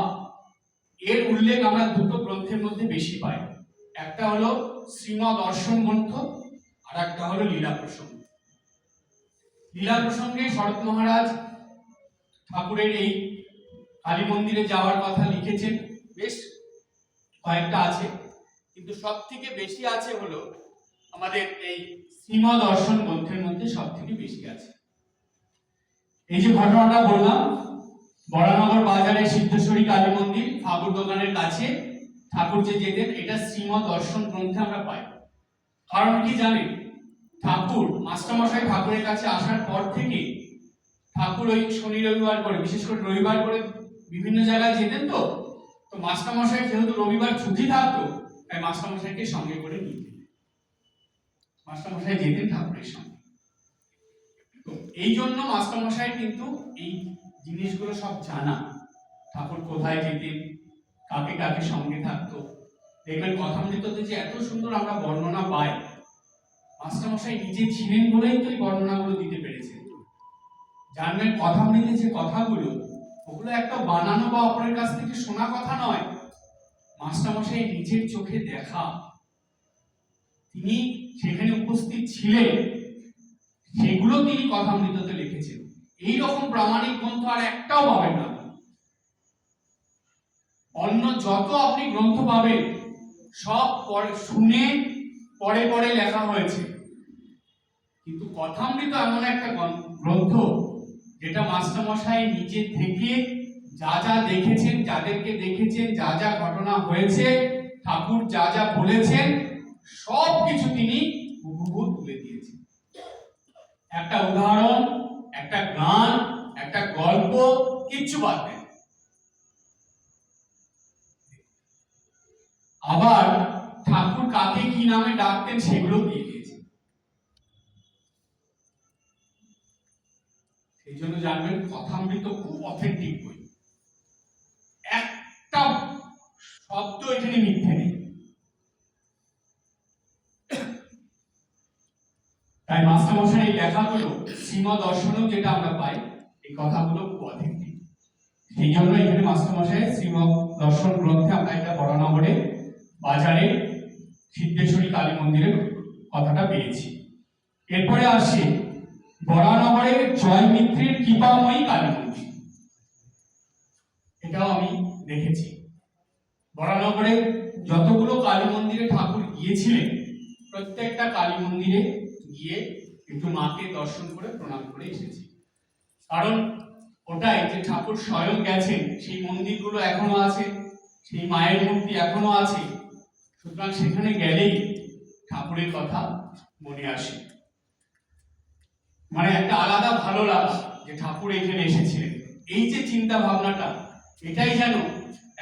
এর উল্লেখ আমরা দুটো গ্রন্থের মধ্যে বেশি পাই। একটা হলো শ্রীমদ দর্শন গ্রন্থ, আর একটা হলো লীলা প্রসঙ্গ। লীলা প্রসঙ্গে শরৎ মহারাজ ঠাকুরের এই কালী মন্দিরে যাওয়ার কথা লিখেছেন, বেশ কয়েকটা আছে, কিন্তু সব থেকে বেশি আছে হলো আমাদের এই শ্রীমদ দর্শন গ্রন্থের মধ্যে সব থেকে বেশি আছে। এই যে ঘটনাটা বললাম, বরানগর বাজারে সিদ্ধেশ্বরী কালী মন্দির, ফাগুর দোকানের কাছে ঠাকুর যে যেতেন, এটা শ্রীমদ দর্শন গ্রন্থে আমরা পাই। কারণ কি জানেন, ঠাকুর মাস্টারমশাই ঠাকুরের কাছে আসার পর থেকে ঠাকুর ওই শনি রবিবার করে, বিশেষ করে রবিবার করে বিভিন্ন জায়গায় যেতেন। তো মাস্টারমশাই যেহেতু রবিবার ছুটি থাকতো, তাই মাস্টারমশাইকে সঙ্গে করে নিতেন, মাস্টারমশাই যেতেন ঠাকুরের সঙ্গে। তো এই জন্য মাস্টারমশাই কিন্তু এই জিনিসগুলো সব জানা, ঠাকুর কোথায় যেতেন, কাকে কাকে সঙ্গে থাকতো। দেখবেন কথামৃততে যে এত সুন্দর আমরা বর্ণনা পাই, মাস্টারমশাই নিজে ছিলেন বলেই তো এই বর্ণনাগুলো দিতে পেরেছেন। জানবেন কথামৃতে যে কথাগুলো, ওগুলো একটা বানানো বা অপরের কাছ থেকে শোনা কথা নয়, মাস্টারমশাই নিজের চোখে দেখা, তিনি সেখানে উপস্থিত ছিলেন, সেগুলো তিনি কথামৃততে লিখেছেন। এই রকম প্রামাণিক গ্রন্থ আর একটাও পাবেন না। অন্য যত আপনি গ্রন্থ পাবেন সব শুনে পরে পরে লেখা হয়েছে, কিন্তু কথামৃত এমন একটা গ্রন্থ যেটা মাস্টারমশাই নিজে থেকে যা যা দেখেছেন, যাদেরকে দেখেছেন, যা যা ঘটনা হয়েছে, ঠাকুর যা যা বলেছেন, সব কিছু তিনি হুবহু তুলে দিয়েছেন। একটা উদাহরণ, একটা গান, একটা গল্প কিচ্ছু বাদ নেই। আবার ঠাকুর কাকে কি নামে ডাকতেন সেগুলো দিয়ে দিয়েছে। সেই জন্য জানবেন কথামৃত খুব অথেন্টিক বই, একটা শব্দ এখানে মিথ্যে নেই। তাই মাস্টারমশাই এই লেখাগুলো শ্রীমদ দর্শনেও যেটা আমরা পাই, এই কথাগুলো খুব অথেন্টিক। সেই জন্য এখানে মাস্টারমশাই শ্রীমদ দর্শন গ্রন্থে আমরা এটা বরানগরে বাজারে সিদ্ধেশ্বরী কালী মন্দিরের কথাটা পেয়েছি। এরপরে আসি বরানগরের জয়মিত্রের কৃপাময়ী কালী মন্দির, এটাও আমি দেখেছি। বরানগরে যতগুলো কালী মন্দিরে ঠাকুর গিয়েছিলেন, প্রত্যেকটা কালী মন্দিরে গিয়ে একটু মাকে দর্শন করে প্রণাম করে এসেছি। কারণ ওটাই যে ঠাকুর স্বয়ং গেছেন, সেই মন্দিরগুলো এখনো আছে, সেই মায়ের মূর্তি এখনো আছে, সুতরাং সেখানে গেলেই ঠাকুরের কথা মনে আসে, মানে একটা আলাদা ভালো লাগা যে ঠাকুর এখানে এসেছিলেন। এই যে চিন্তা ভাবনাটা, এটাই যেন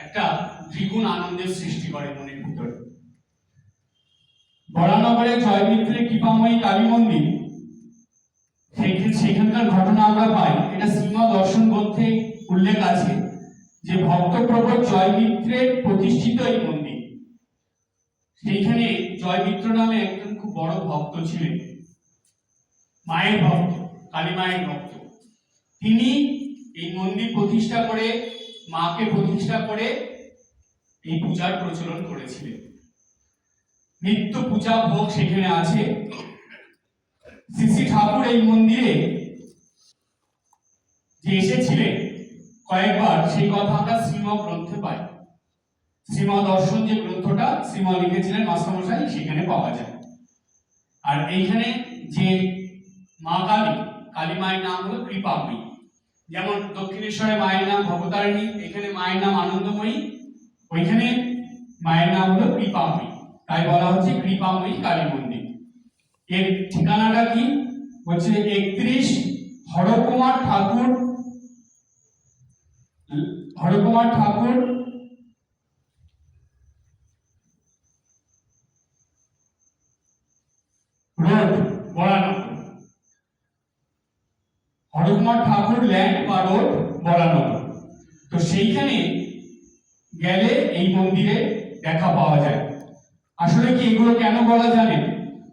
একটা দ্বিগুণ আনন্দের সৃষ্টি করে মনের ভিতরে। বরানগরে জয়মিত্রের কৃপাময়ী কালী মন্দির, সেখানকার ঘটনা আমরা পাই, এটা শ্রীমদ দর্শন গ্রন্থে উল্লেখ আছে যে ভক্তপ্রবর জয়মিত্রের প্রতিষ্ঠিত এই মন্দির। সেইখানে জয়মিত্র নামে একজন খুব বড় ভক্ত ছিলেন, মায়ের ভক্ত, কালী মায়ের ভক্ত। তিনি এই মন্দির প্রতিষ্ঠা করে, মাকে প্রতিষ্ঠা করে এই পূজার প্রচলন করেছিলেন। নিত্য পূজা ভোগ সেখানে আছে। শ্রী শ্রী ঠাকুর এই মন্দিরে যে এসেছিলেন কয়েকবার, সেই কথা আমরা শ্রীম গ্রন্থে পাই। শ্রীম দর্শন যে গ্রন্থটা শ্রীম লিখেছিলেন মাস্টারমশাই, সেখানে পাওয়া যায়। আর এইখানে যে মা কালী, কালী মায়ের নাম হলো কৃপাময়ী। যেমন দক্ষিণেশ্বরে মায়ের নাম ভবতারিণী, এখানে মায়ের নাম আনন্দময়ী, ওইখানে মায়ের নাম হলো কৃপাময়ী, তাই বলা হচ্ছে কৃপাময়ী কালী মন্দির। এর ঠিকানাটা কি বলছে? 31 হরকুমার ঠাকুর রোড, বরানগর। হরকুমার ঠাকুর ল্যান্ড বা রোড, বরানগর। তো সেইখানে গেলে এই মন্দিরে দেখা পাওয়া যায়। আসলে কি এগুলো কেন বলা জানেন?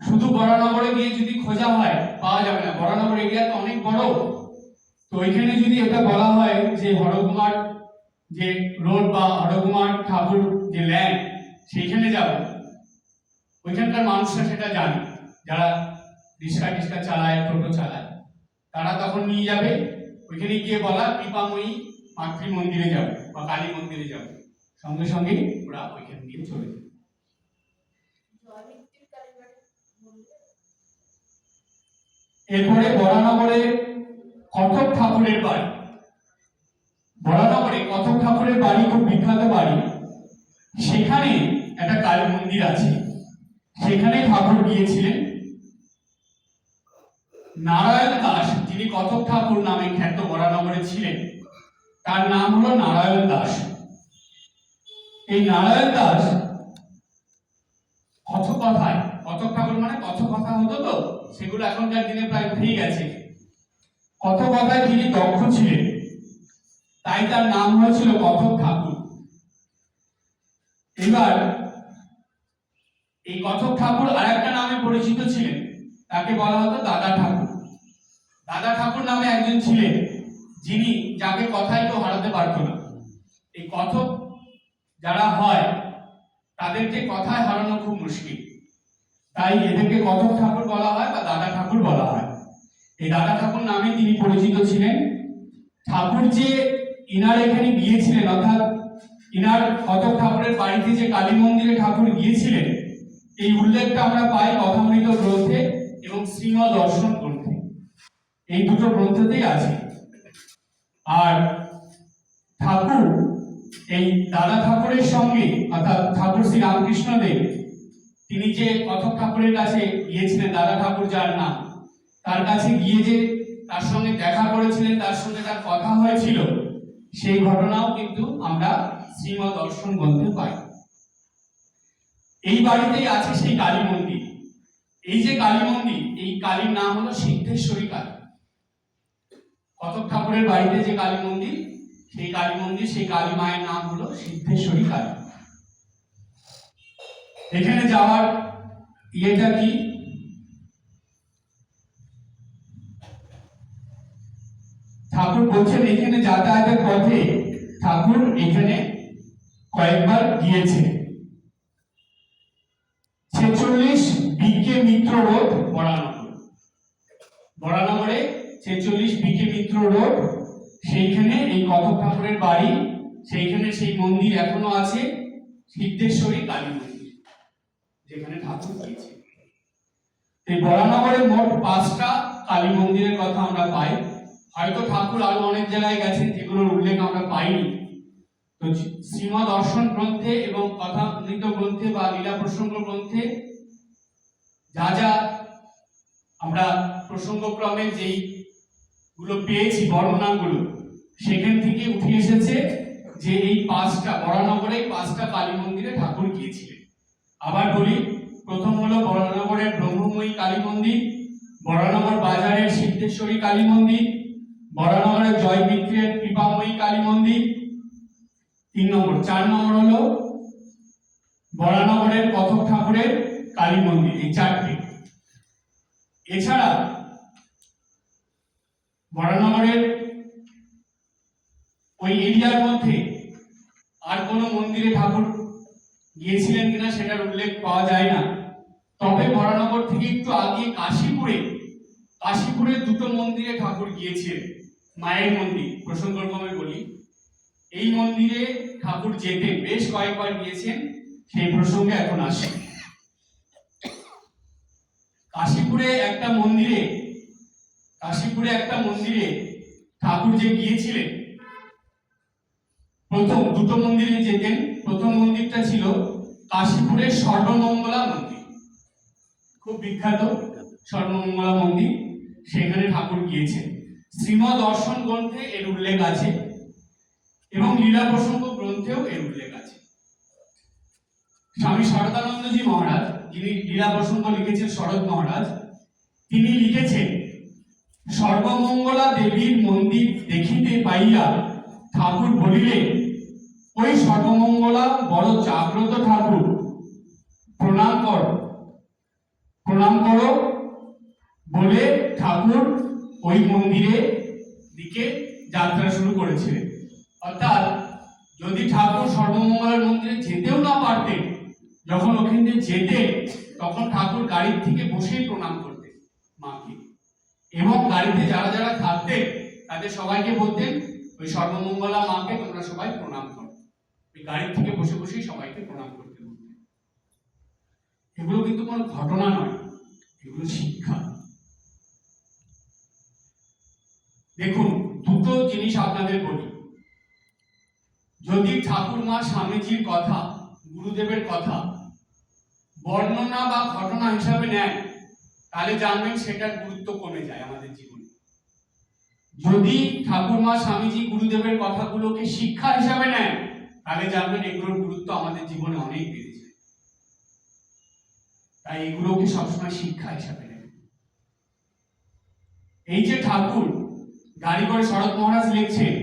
শুধু বরানগরে গিয়ে যদি খোঁজা হয় পাওয়া যাবে না, বরানগর এরিয়া তো অনেক বড়। তো ওইখানে যদি এটা বলা হয় যে হরকুমার যে রোড বা হরকুমার ঠাকুর যে ল্যান্ড, সেইখানে যাব, ওইখানকার মানুষরা সেটা জানে, যারা রিক্সা চালায়, টোটো চালায়, তারা তখন নিয়ে যাবে। ওইখানে গিয়ে বলা কৃপাময়ী মাতৃ মন্দিরে যাবে বা কালী মন্দিরে যাবে, সঙ্গে সঙ্গে ওরা ওইখানে গিয়ে চলে যাবে। এরপরে বরানগরে কথক ঠাকুরের বাড়ি। বরানগরে কথক ঠাকুরের বাড়ি খুব বিখ্যাত বাড়ি। সেখানে একটা কালী মন্দির আছে, সেখানে ঠাকুর গিয়েছিলেন। নারায়ণ দাস, যিনি কথক ঠাকুর নামে খ্যাত বরানগরে ছিলেন, তার নাম হলো নারায়ণ দাস। এই নারায়ণ দাস কথকথায়, কথক ঠাকুর মানে কথকথা হতো, তো সেগুলো এখনকার দিনে প্রায় উঠেই গেছে। কথকথায় তিনি দক্ষ ছিলেন, তাই তার নাম হয়েছিল কথক ঠাকুর। এবার এই কথক ঠাকুর আরেকটা নামে পরিচিত ছিলেন, তাকে বলা হতো দাদা ঠাকুর। দাদা ঠাকুর নামে একজন ছিলেন, যিনি যাকে কথায় কেউ হারাতে পারতো না। এই কথক যারা হয় তাদেরকে কথায় হারানো খুব মুশকিল, তাই এদেরকে কথক ঠাকুর বলা হয় বা দাদা ঠাকুর বলা হয়। এই দাদা ঠাকুর নামে তিনি পরিচিত ছিলেন। ঠাকুর যে ইনার এখানে গিয়েছিলেন, অর্থাৎ ইনার কথক ঠাকুরের বাড়িতে যে কালী মন্দিরে ঠাকুর গিয়েছিলেন, এই উল্লেখটা আমরা পাই কথামৃত গ্রন্থে এবং শ্রীম দর্শন গ্রন্থে, এই দুটো গ্রন্থতেই আছে। আর ঠাকুর এই দাদা ঠাকুরের সঙ্গে, অর্থাৎ ঠাকুর শ্রী রামকৃষ্ণ দেব, তিনি যে কথক ঠাকুরের কাছে গিয়েছিলেন, দাদা ঠাকুর যার নাম, তার কাছে গিয়ে যে তার সঙ্গে দেখা করেছিলেন, তার সঙ্গে তার কথা হয়েছিল, সেই ঘটনাও কিন্তু আমরা শ্রীম দর্শন গ্রন্থে পাই। এই বাড়িতেই আছে সেই কালী মন্দির। এই যে কালী মন্দির, এই কালীর নাম হলো সিদ্ধেশ্বরী কালী। কথক ঠাকুরের বাড়িতে যে কালী মন্দির, সেই কালী মন্দির, সেই কালী মায়ের নাম হলো সিদ্ধেশ্বরী কালী। এখানে যাওয়ার ইয়েটা কি? ঠাকুর বলছেন এখানে যাতায়াতের পথে ঠাকুর এখানে কয়েকবার গিয়েছে। 46 বিকে মিত্র রোড, বরানগর। বরানগরে 46 বিকে মিত্র রোড, সেইখানে এই কথক ঠাকুরের বাড়ি, সেইখানে সেই মন্দির এখনো আছে, সিদ্ধেশ্বরী কালী মন্দির, যেখানে ঠাকুর গিয়েছে। এই বরানগরে মোট 5টা কালী মন্দিরের কথা আমরা পাই। হয়তো ঠাকুর আরো অনেক জায়গায় গেছেন, যেগুলোর উল্লেখ আমরা পাইনি। তো শ্রীম দর্শন গ্রন্থে এবং কথামৃত গ্রন্থে বা লীলা প্রসঙ্গ গ্রন্থে যা যা আমরা প্রসঙ্গক্রমে যেই গুলো পেয়েছি, বর্ণনাগুলো, সেখান থেকে উঠে এসেছে যে এই 5টা বরানগরে 5টা কালী মন্দিরে ঠাকুর গিয়েছিলেন। আবার বলি, প্রথম হলো বরানগরের ব্রহ্মময়ী কালী মন্দির, বরানগর বাজারের সিদ্ধেশ্বরী কালী মন্দির, বরানগরের জয়মিত্রের কৃপাময়ী কালী মন্দির 3 নম্বর। 4 নম্বর হলো বরানগরের কথক ঠাকুরের কালী মন্দির, এই 4টে। এছাড়া বরানগরের ওই এরিয়ার মধ্যে আর কোনো মন্দিরে ঠাকুর গিয়েছিলেন কিনা সেটার উল্লেখ পাওয়া যায় না। তবে বরানগর থেকে একটু আগে কাশীপুরে কাশীপুরে দুটো মন্দিরে ঠাকুর গিয়েছিলেন। মায়ের মন্দির প্রসঙ্গক্রমে বলি, এই মন্দিরে ঠাকুর যেতেন, বেশ কয়েকবার গিয়েছেন, সেই প্রসঙ্গে এখন আসে। কাশীপুরে একটা মন্দিরে ঠাকুর যে গিয়েছিলেন, প্রথম দুটো মন্দিরে যেতেন। প্রথম মন্দিরটা ছিল কাশীপুরের সর্বমঙ্গলা মন্দির, খুব বিখ্যাত সর্বমঙ্গলা মন্দির, সেখানে ঠাকুর গিয়েছেন। শ্রীমদ দর্শন গ্রন্থে এর উল্লেখ আছে এবং লীলা প্রসঙ্গ গ্রন্থেও এর উল্লেখ আছে। স্বামী শরদানন্দজি মহারাজ, যিনি লীলা প্রসঙ্গ লিখেছেন, শরৎ মহারাজ, তিনি লিখেছেন, সর্বমঙ্গলা দেবীর মন্দির দেখিতে পাইয়া ঠাকুর বলিলেন, ওই সর্বমঙ্গলা বড় জাগ্রত ঠাকুর, প্রণাম করো বলে ঠাকুর ওই মন্দিরের দিকে যাত্রা শুরু করেছিলেন। অর্থাৎ যদি ঠাকুর সর্বমঙ্গলার মন্দিরে যেতেও না পারতেন, যখন ওখান দিয়ে যেতেন তখন ঠাকুর গাড়ির থেকে বসেই প্রণাম করতেন মাকে, এবং গাড়িতে যারা যারা থাকতেন তাদের সবাইকে বলতেন, ওই সর্বমঙ্গলা মাকে তোমরা সবাই প্রণাম করো। ওই গাড়ির থেকে বসে বসেই সবাইকে প্রণাম করতে বলতেন। এগুলো কিন্তু কোনো ঘটনা নয়, এগুলো শিক্ষা। দেখুন, দুটো জিনিস আপনাদের বলি। যদি ঠাকুরমা স্বামীজির কথা, গুরুদেবের কথা বর্ণনা বা ঘটনা হিসাবে নেন, তাহলে জানবেন সেটার গুরুত্ব কমে যায় আমাদের জীবনে। যদি ঠাকুরমা স্বামীজি গুরুদেবের কথাগুলোকে শিক্ষা হিসাবে নেন, তাহলে জানবেন এগুলোর গুরুত্ব আমাদের জীবনে অনেক বেড়ে যায়। তাই এগুলোকে সবসময় শিক্ষা হিসাবে নেন। এই যে ঠাকুর গাড়ি করে, শরৎ মহারাজ লিখছেন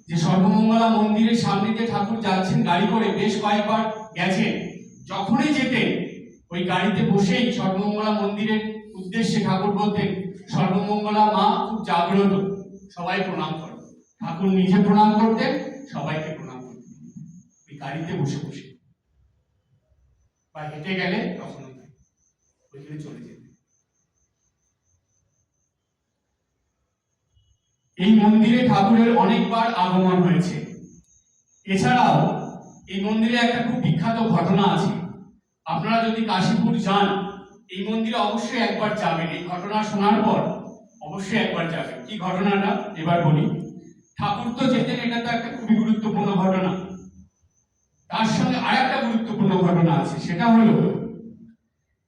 যে সর্বমঙ্গলা মন্দিরের সামনে দিয়ে ঠাকুর যাচ্ছেন গাড়ি করে, বেশ কয়েকবার গেছেন। যখনই যেতেন ওই গাড়িতে বসেই সর্বমঙ্গলা মন্দিরের উদ্দেশ্যে ঠাকুর বলতেন, সর্বমঙ্গলা মা খুব জাগ্রত, সবাই প্রণাম করো। ঠাকুর নিজে প্রণাম করতেন, সবাইকে প্রণাম করতেন ওই গাড়িতে বসে বসে, বা হেঁটে গেলে তখনও তাই, ওইখানে চলে যেতেন। এই মন্দিরে ঠাকুরের অনেকবার আগমন হয়েছে। এছাড়াও এই মন্দিরে একটা খুব বিখ্যাত ঘটনা আছে। আপনারা যদি কাশীপুর যান, এই মন্দিরে অবশ্যই একবার যাবেন। এই ঘটনা শোনার পর অবশ্যই একবার যাবেন। কি ঘটনাটা এবার বলি। ঠাকুর তো যেতেন, এটা তো একটা খুবই গুরুত্বপূর্ণ ঘটনা। তার সঙ্গে আর একটা গুরুত্বপূর্ণ ঘটনা আছে, সেটা হলো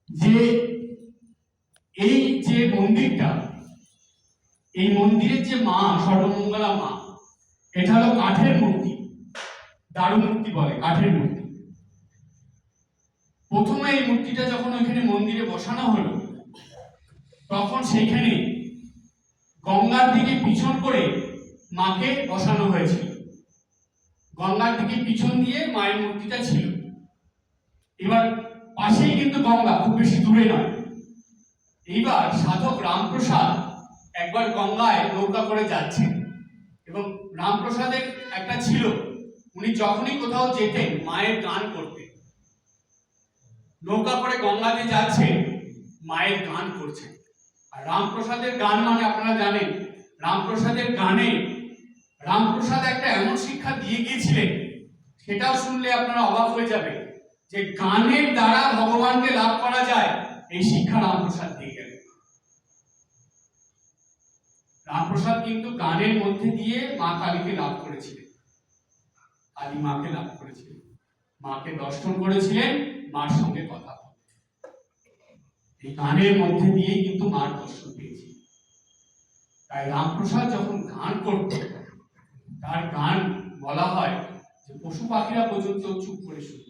যে এই যে মন্দিরটা, এই মন্দিরের যে মা সর্বমঙ্গলা মা, এটা হলো কাঠের মূর্তি, দারু মূর্তি বলে, কাঠের মূর্তি। প্রথমে এই মূর্তিটা যখন ওইখানে মন্দিরে বসানো হলো, তখন সেইখানে গঙ্গার দিকে পিছন করে মাকে বসানো হয়েছিল। গঙ্গার দিকে পিছন দিয়ে মায়ের মূর্তিটা ছিল। এবার পাশেই কিন্তু গঙ্গা, খুব বেশি দূরে নয়। এইবার সাধক রামপ্রসাদ একবার গঙ্গায় নৌকা করে যাচ্ছেন, এবং রামপ্রসাদের একটা ছিল, উনি যখনই কোথাও যেতেন মায়ের গান করতেন। নৌকা করে গঙ্গাতে যাচ্ছেন, মায়ের গান করছেন। আর রামপ্রসাদের গান মানে আপনারা জানেন, রামপ্রসাদের গানে রামপ্রসাদ একটা এমন শিক্ষা দিয়ে গিয়েছিলেন, সেটাও শুনলে আপনারা অবাক হয়ে যাবে, যে গানের দ্বারা ভগবানকে লাভ করা যায়, এই শিক্ষা রামপ্রসাদ দিয়ে গেলেন। রামপ্রসাদ কিন্তু গানের মধ্যে দিয়ে মা কালীকে লাভ করেছিলেন, কালী মাকে লাভ করেছিলেন, মাকে দর্শন করেছিলেন, মার সঙ্গে কথা বলেন। এই গানের মধ্যে দিয়েই কিন্তু মার দর্শন পেয়েছিলেন। তাই রামপ্রসাদ যখন গান করতেন, তার গান বলা হয় যে পশু পাখিরা পর্যন্ত চুপ করে শুনত।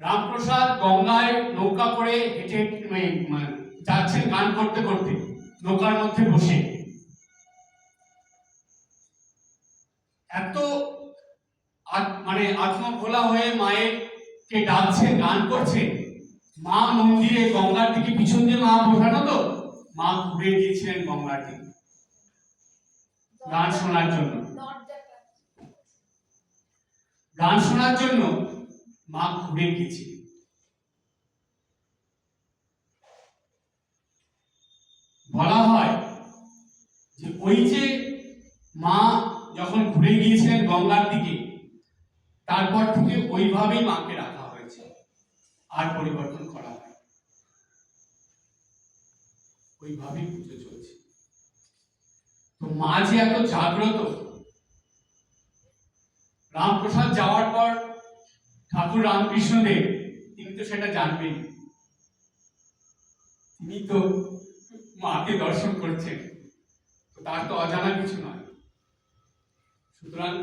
রামপ্রসাদ গঙ্গায় নৌকা করে হেঁটে যাচ্ছেন গান করতে করতে, নৌকার মধ্যে বসে। এত মানে আত্মভোলা হয়ে মায়ের কে ডাকছেন, গান করছেন। মা মন্দিরে গঙ্গার দিকে পিছন দিয়ে মা বসানো, তো মা ঘুরে গিয়েছিলেন গঙ্গার দিকে গান শোনার জন্য। গান শোনার জন্য মা ঘুরে গিয়েছিলেন। বলা হয় যে ওই যে মা যখন ঘুরে গিয়েছিলেন গঙ্গার দিকে, তারপর থেকে ওইভাবেই মাকে রাখা হয়েছে, আর পরিবর্তন করা হয়, ওইভাবেই পুজো চলছে। তো মা যে এত জাগ্রত, রামপ্রসাদ যাওয়ার পর ঠাকুর রামকৃষ্ণদেব তিনি তো সেটা জানবেন, তিনি তো মাকে দর্শন করছেন, তো তার তো অজানা কিছু নয়। সুতরাং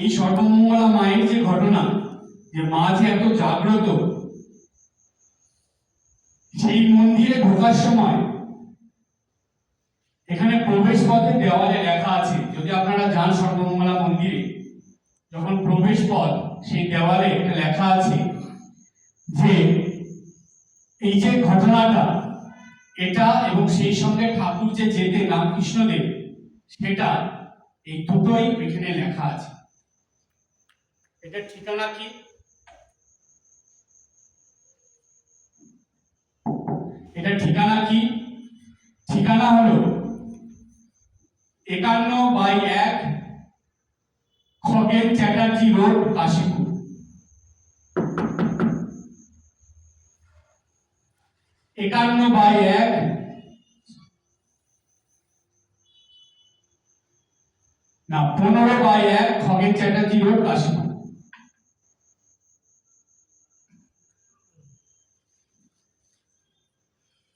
এই সর্বমঙ্গলা মায়ের যে ঘটনা, যে মা যে এত জাগ্রত, সেই মন্দিরে ঢোকার সময় এখানে প্রবেশ পথে দেওয়ালে লেখা আছে, যদি আপনারা যান সর্বমঙ্গলা মন্দিরে, যখন প্রবেশ পথ, সেই দেওয়ালে একটা লেখা আছে যে এই যে ঘটনাটা, এটা এবং সেই সঙ্গে ঠাকুর যে যেতেন রামকৃষ্ণদেব, সেটা এই দুটোই এখানে লেখা আছে। এটা ঠিকানা কি? এটা ঠিকানা কি? ঠিকানা হলো 51/1 খগেন চ্যাটার্জি রোড, কাশীপুর। না 15/1 খগেন চ্যাটার্জি রোড, কাশীপুর।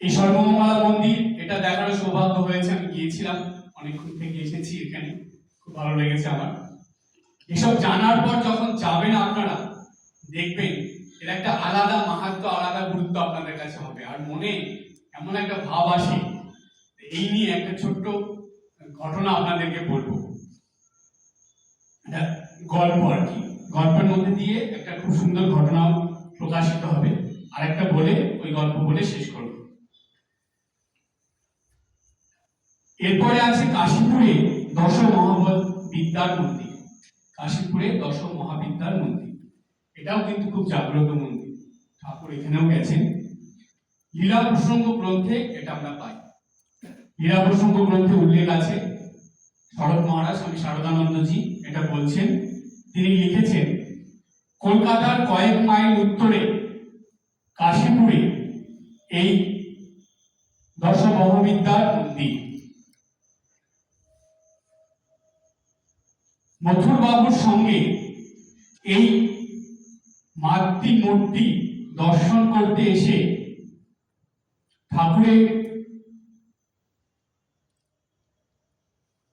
এই সর্বমঙ্গলা মন্দির, এটা দেখার সৌভাগ্য হয়েছে, আমি গিয়েছিলাম, অনেকক্ষণ থেকে এসেছি এখানে, খুব ভালো লেগেছে আমার। এসব জানার পর যখন যাবেন আপনারা, দেখবেন এর একটা আলাদা মাহাত্ম্য, আলাদা গুরুত্ব আপনাদের কাছে হবে, আর মনে এমন একটা ভাব আসে। এই নিয়ে একটা ছোট্ট ঘটনা আপনাদেরকে বলবো, গল্প আর কি, গল্পের মধ্যে দিয়ে একটা খুব সুন্দর ঘটনা প্রকাশিত হবে, আর একটা বলে ওই গল্প বলে শেষ করব। এরপরে আছে কাশীপুরে 10 মহাবিদ্যার মন্দির। কাশীপুরে 10 মহাবিদ্যার মন্দির, এটাও কিন্তু খুব জাগ্রত মন্দির, ঠাকুর এখানেও গেছেন। লীলা প্রসঙ্গ গ্রন্থে এটা আমরা পাই। লীলা প্রসঙ্গ গ্রন্থে উল্লেখ আছে, শরৎ মহারাজ স্বামী শারদানন্দজি এটা বলছেন, তিনি লিখেছেন, কলকাতার কয়েক মাইল উত্তরে কাশীপুরে এই 10 মহাবিদ্যার মন্দির। মথুর বাবুর সঙ্গে এই মাতৃ মূর্তি দর্শন করতে এসে ঠাকুরের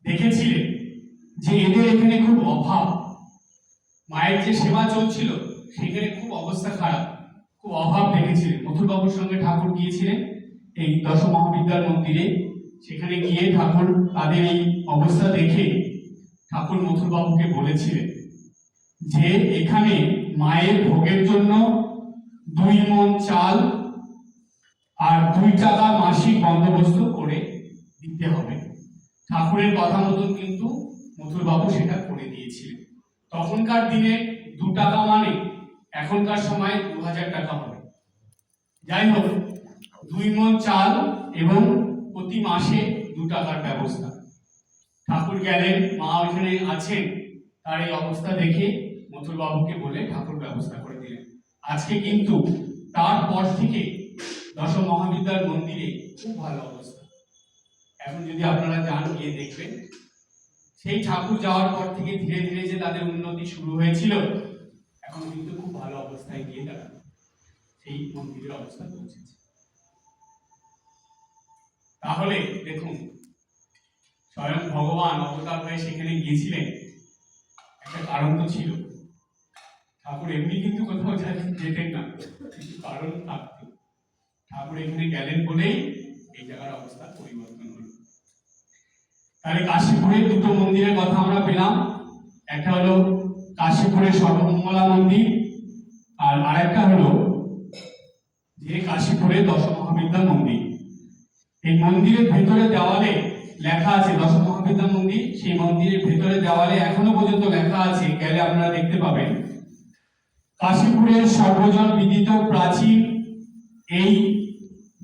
দেখেছিলেন যে এদের এখানে খুব অভাব, মায়ের যে সেবা চলছিল সেখানে খুব অবস্থা খারাপ, খুব অভাব দেখেছিলেন। মথুর বাবুর সঙ্গে ঠাকুর গিয়েছিলেন এই 10 মহাবিদ্যার মন্দিরে, সেখানে গিয়ে ঠাকুর তাদের এই অবস্থা দেখে ঠাকুর মথুর বাবুকে বলেছিলেন যে এখানে মায়ের ভোগের জন্য 2 মণ চাল আর 2 টাকা মাসিক বন্দোবস্ত করে দিতে হবে। ঠাকুরের কথা মতন কিন্তু মথুর বাবু সেটা করে দিয়েছিলেন। তখনকার দিনে 2 টাকা মানে এখনকার সময় 2000 টাকা হবে। যাই হোক, 2 মণ চাল এবং প্রতি মাসে 2 টাকার ব্যবস্থা। ঠাকুর গেলেন, মা ওইখানে আছেন, তার এই অবস্থা দেখে মথুর বাবুকে বলে ঠাকুর ব্যবস্থা করে দিলেন। আজকে কিন্তু তারপর থেকে 10 মহাবিদ্যার মন্দিরে খুব ভালো অবস্থা। এখন যদি আপনারা যান, গিয়ে দেখবেন, সেই ঠাকুর যাওয়ার পর থেকে ধীরে ধীরে যে তাদের উন্নতি শুরু হয়েছিল, এখন কিন্তু খুব ভালো অবস্থায় গিয়ে তারা সেই মন্দিরের অবস্থা পৌঁছেছে। তাহলে দেখুন, স্বয়ং ভগবান অবতার হয়ে সেখানে গিয়েছিলেন, একটা কারণ তো ছিল। ঠাকুর এমনি কিন্তু কোথাও যেতেন না, কিছু কারণ থাকতো। ঠাকুর এখানে গেলেন বলেই এই জায়গার অবস্থা পরিবর্তন হলো। তাহলে কাশীপুরে 2টো মন্দিরের কথা আমরা পেলাম, একটা হলো কাশীপুরের সর্বমঙ্গলা মন্দির, আর আরেকটা হলো যে কাশীপুরে 10 মহাবিদ্যা মন্দির। এই মন্দিরের ভেতরে দেওয়ালে লেখা আছে 10 মহাবিদ্যা মন্দির, সেই মন্দিরের ভেতরে দেওয়ালে এখনো পর্যন্ত লেখা আছে, গেলে আপনারা দেখতে পাবেন, কাশীপুরের সর্বজন বিদিত প্রাচীন এই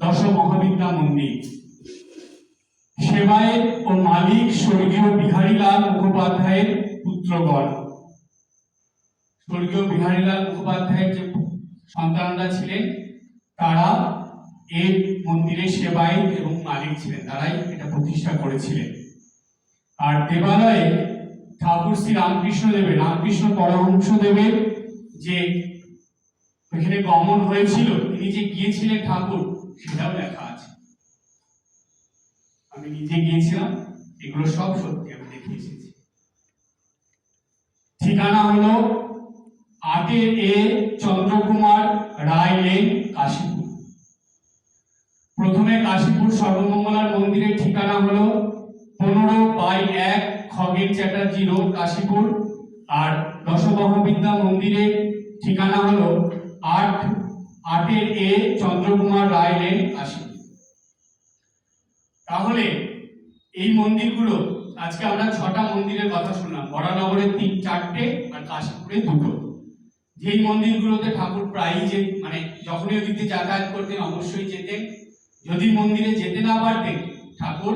10 মহাবিদ্যা মন্দির। সেবায়েত ও মালিক স্বর্গীয় বিহারীলাল মুখোপাধ্যায়ের পুত্রগণ। স্বর্গীয় বিহারীলাল মুখোপাধ্যায়ের যে সন্তানরা ছিলেন তারা এই মন্দিরের সেবায়েত এবং মালিক ছিলেন, তারাই এটা প্রতিষ্ঠা করেছিলেন। আর দেবালয়ে ঠাকুর শ্রী রামকৃষ্ণ পরমহংসদেবের যে ওইখানে গমন হয়েছিল, তিনি যে গিয়েছিলেন ঠাকুর, সেটাও লেখা আছে। আমি নিজে গিয়েছিলাম, এগুলো সব সত্যি, আমি দেখে এসেছি। ঠিকানা হলো 8A চন্দ্রকুমার রায় লেন, কাশীপুর। প্রথমে কাশীপুর সর্বমঙ্গলার মন্দিরের ঠিকানা হলো 15/1 খগেন চ্যাটার্জি রোড, কাশীপুর। আর দশমহাবিদ্যা মন্দিরের ঠিকানা হলো 8A চন্দ্রকুমার রায় লেন, কাশীপুর। তাহলে এই মন্দিরগুলো, আজকে আমরা 6টা মন্দিরের কথা শুনলাম, বরানগরে 4টে আর কাশীপুরে 2টো। যেই মন্দিরগুলোতে ঠাকুর প্রায়ই মানে যখনই ওদিকে যাতায়াত করতেন অবশ্যই যেতেন। যদি মন্দিরে যেতে না পারতেন, ঠাকুর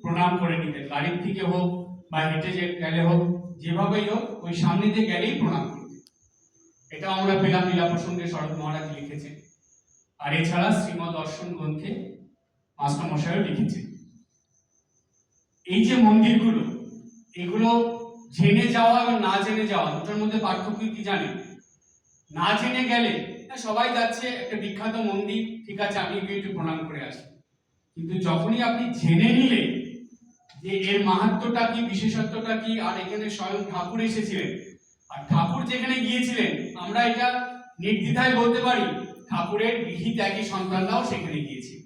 প্রণাম করে নিতেন, গাড়ির থেকে হোক বা হেঁটে গেলে হোক, যেভাবেই হোক ওই সামনে দিয়ে গেলেই প্রণাম করতেন। এটা আমরা পেলাম লীলা প্রসঙ্গে শরৎ মহারাজ লিখেছেন। আর এছাড়া শ্রীমদ দর্শন গ্রন্থে মাস্টারমশাইও লিখেছেন। এই যে মন্দিরগুলো, এগুলো জেনে যাওয়া এবং না জেনে যাওয়া দুটোর মধ্যে পার্থক্য কি জানেন? না জেনে গেলে সবাই যাচ্ছে একটা বিখ্যাত মন্দির, ঠিক আছে আমি একটু প্রণাম করে আসি। কিন্তু যখনই আপনি জেনে নিলেন যে এর মাহাত্ম্যটা কি, বিশেষত্বটা কি, আর এখানে স্বয়ং ঠাকুর এসেছিলেন, আর ঠাকুর যেখানে গিয়েছিলেন আমরা এটা নির্দ্বিধায় বলতে পারি ঠাকুরের গৃহীত একই সন্তানরাও সেখানে গিয়েছিল।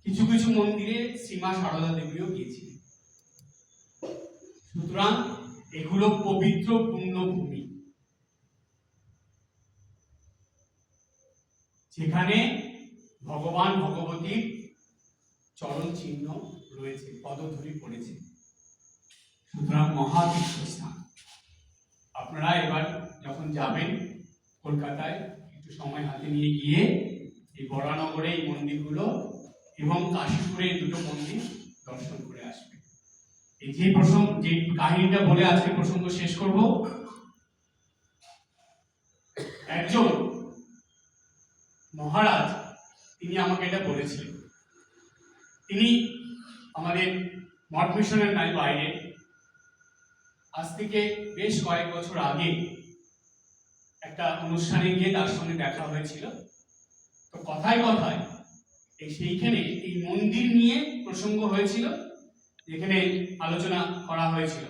কিছু কিছু মন্দিরে শ্রীমা সারদা দেবীও গিয়েছিলেন। সুতরাং এগুলো পবিত্র পুণ্যভূমি, যেখানে ভগবান ভগবতীর চরণ চিহ্ন রয়েছে, পদধূলি পড়েছে। সুতরাং মহাতীর্থস্থান। আপনারা এবার যখন যাবেন কলকাতায়, একটু সময় হাতে নিয়ে গিয়ে এই বরানগরে এই মন্দিরগুলো এবং কাশীপুরে এই 2টো মন্দির দর্শন করে আসবেন। এই যে কাহিনীটা বলে আজকে প্রসঙ্গ শেষ করব। একজন মহারাজ, তিনি আমাকে এটা বলেছিলেন। তিনি আমাদের মঠ মিশনের নাই, বাইরে, আজ থেকে বেশ কয়েক বছর আগে একটা অনুষ্ঠানে গিয়ে তার সঙ্গে দেখা হয়েছিল। তো কথায় কথায় সেইখানে এই মন্দির নিয়ে প্রসঙ্গ হয়েছিল, যেখানে আলোচনা করা হয়েছিল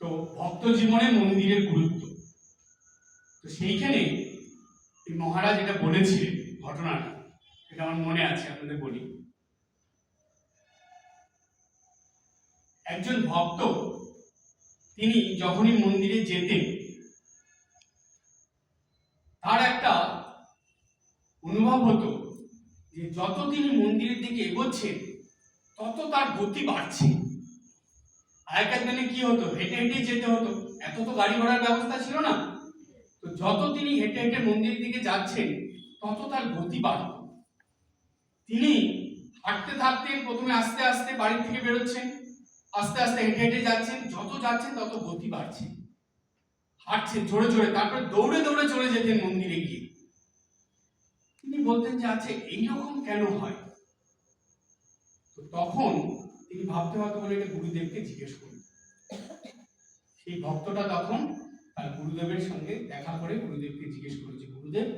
তো ভক্ত জীবনে মন্দিরের গুরুত্ব। তো সেইখানে এই মহারাজ এটা বলেছিলেন, ঘটনাটা এটা আমার মনে আছে, আপনাদের বলি। একজন ভক্ত, তিনি যখনই মন্দিরে যেতেন, তার একটা অনুভব হতো যে যত তিনি মন্দিরের দিকে এগোচ্ছেন তত তার গতি বাড়ছে। আগেকার দিনে কি হতো, হেঁটে হেঁটে যেতে হতো, এত তো গাড়ি ঘোড়ার ব্যবস্থা ছিল না। তো যত তিনি হেঁটে হেঁটে মন্দিরের দিকে যাচ্ছেন তত তার গতি বাড়ত। তিনি হাঁটতে থাকতেন, প্রথমে আস্তে আস্তে বাড়ি থেকে বেরোচ্ছেন, আস্তে আস্তে হেঁটে হেঁটে যাচ্ছেন, যত যাচ্ছেন তত গতি বাড়ছে, হাঁটছেন জোরে জোরে, তারপরে দৌড়ে দৌড়ে চলে যেতেন মন্দিরে গিয়ে। তিনি বলতেন যে আচ্ছা এইরকম কেন হয়? তো তখন তিনি ভাবতে ভাবতে বলে এটা গুরুদেবকে জিজ্ঞেস করুন। সেই ভক্তটা তখন তার গুরুদেবের সঙ্গে দেখা করে গুরুদেবকে জিজ্ঞেস করেছে, গুরুদেব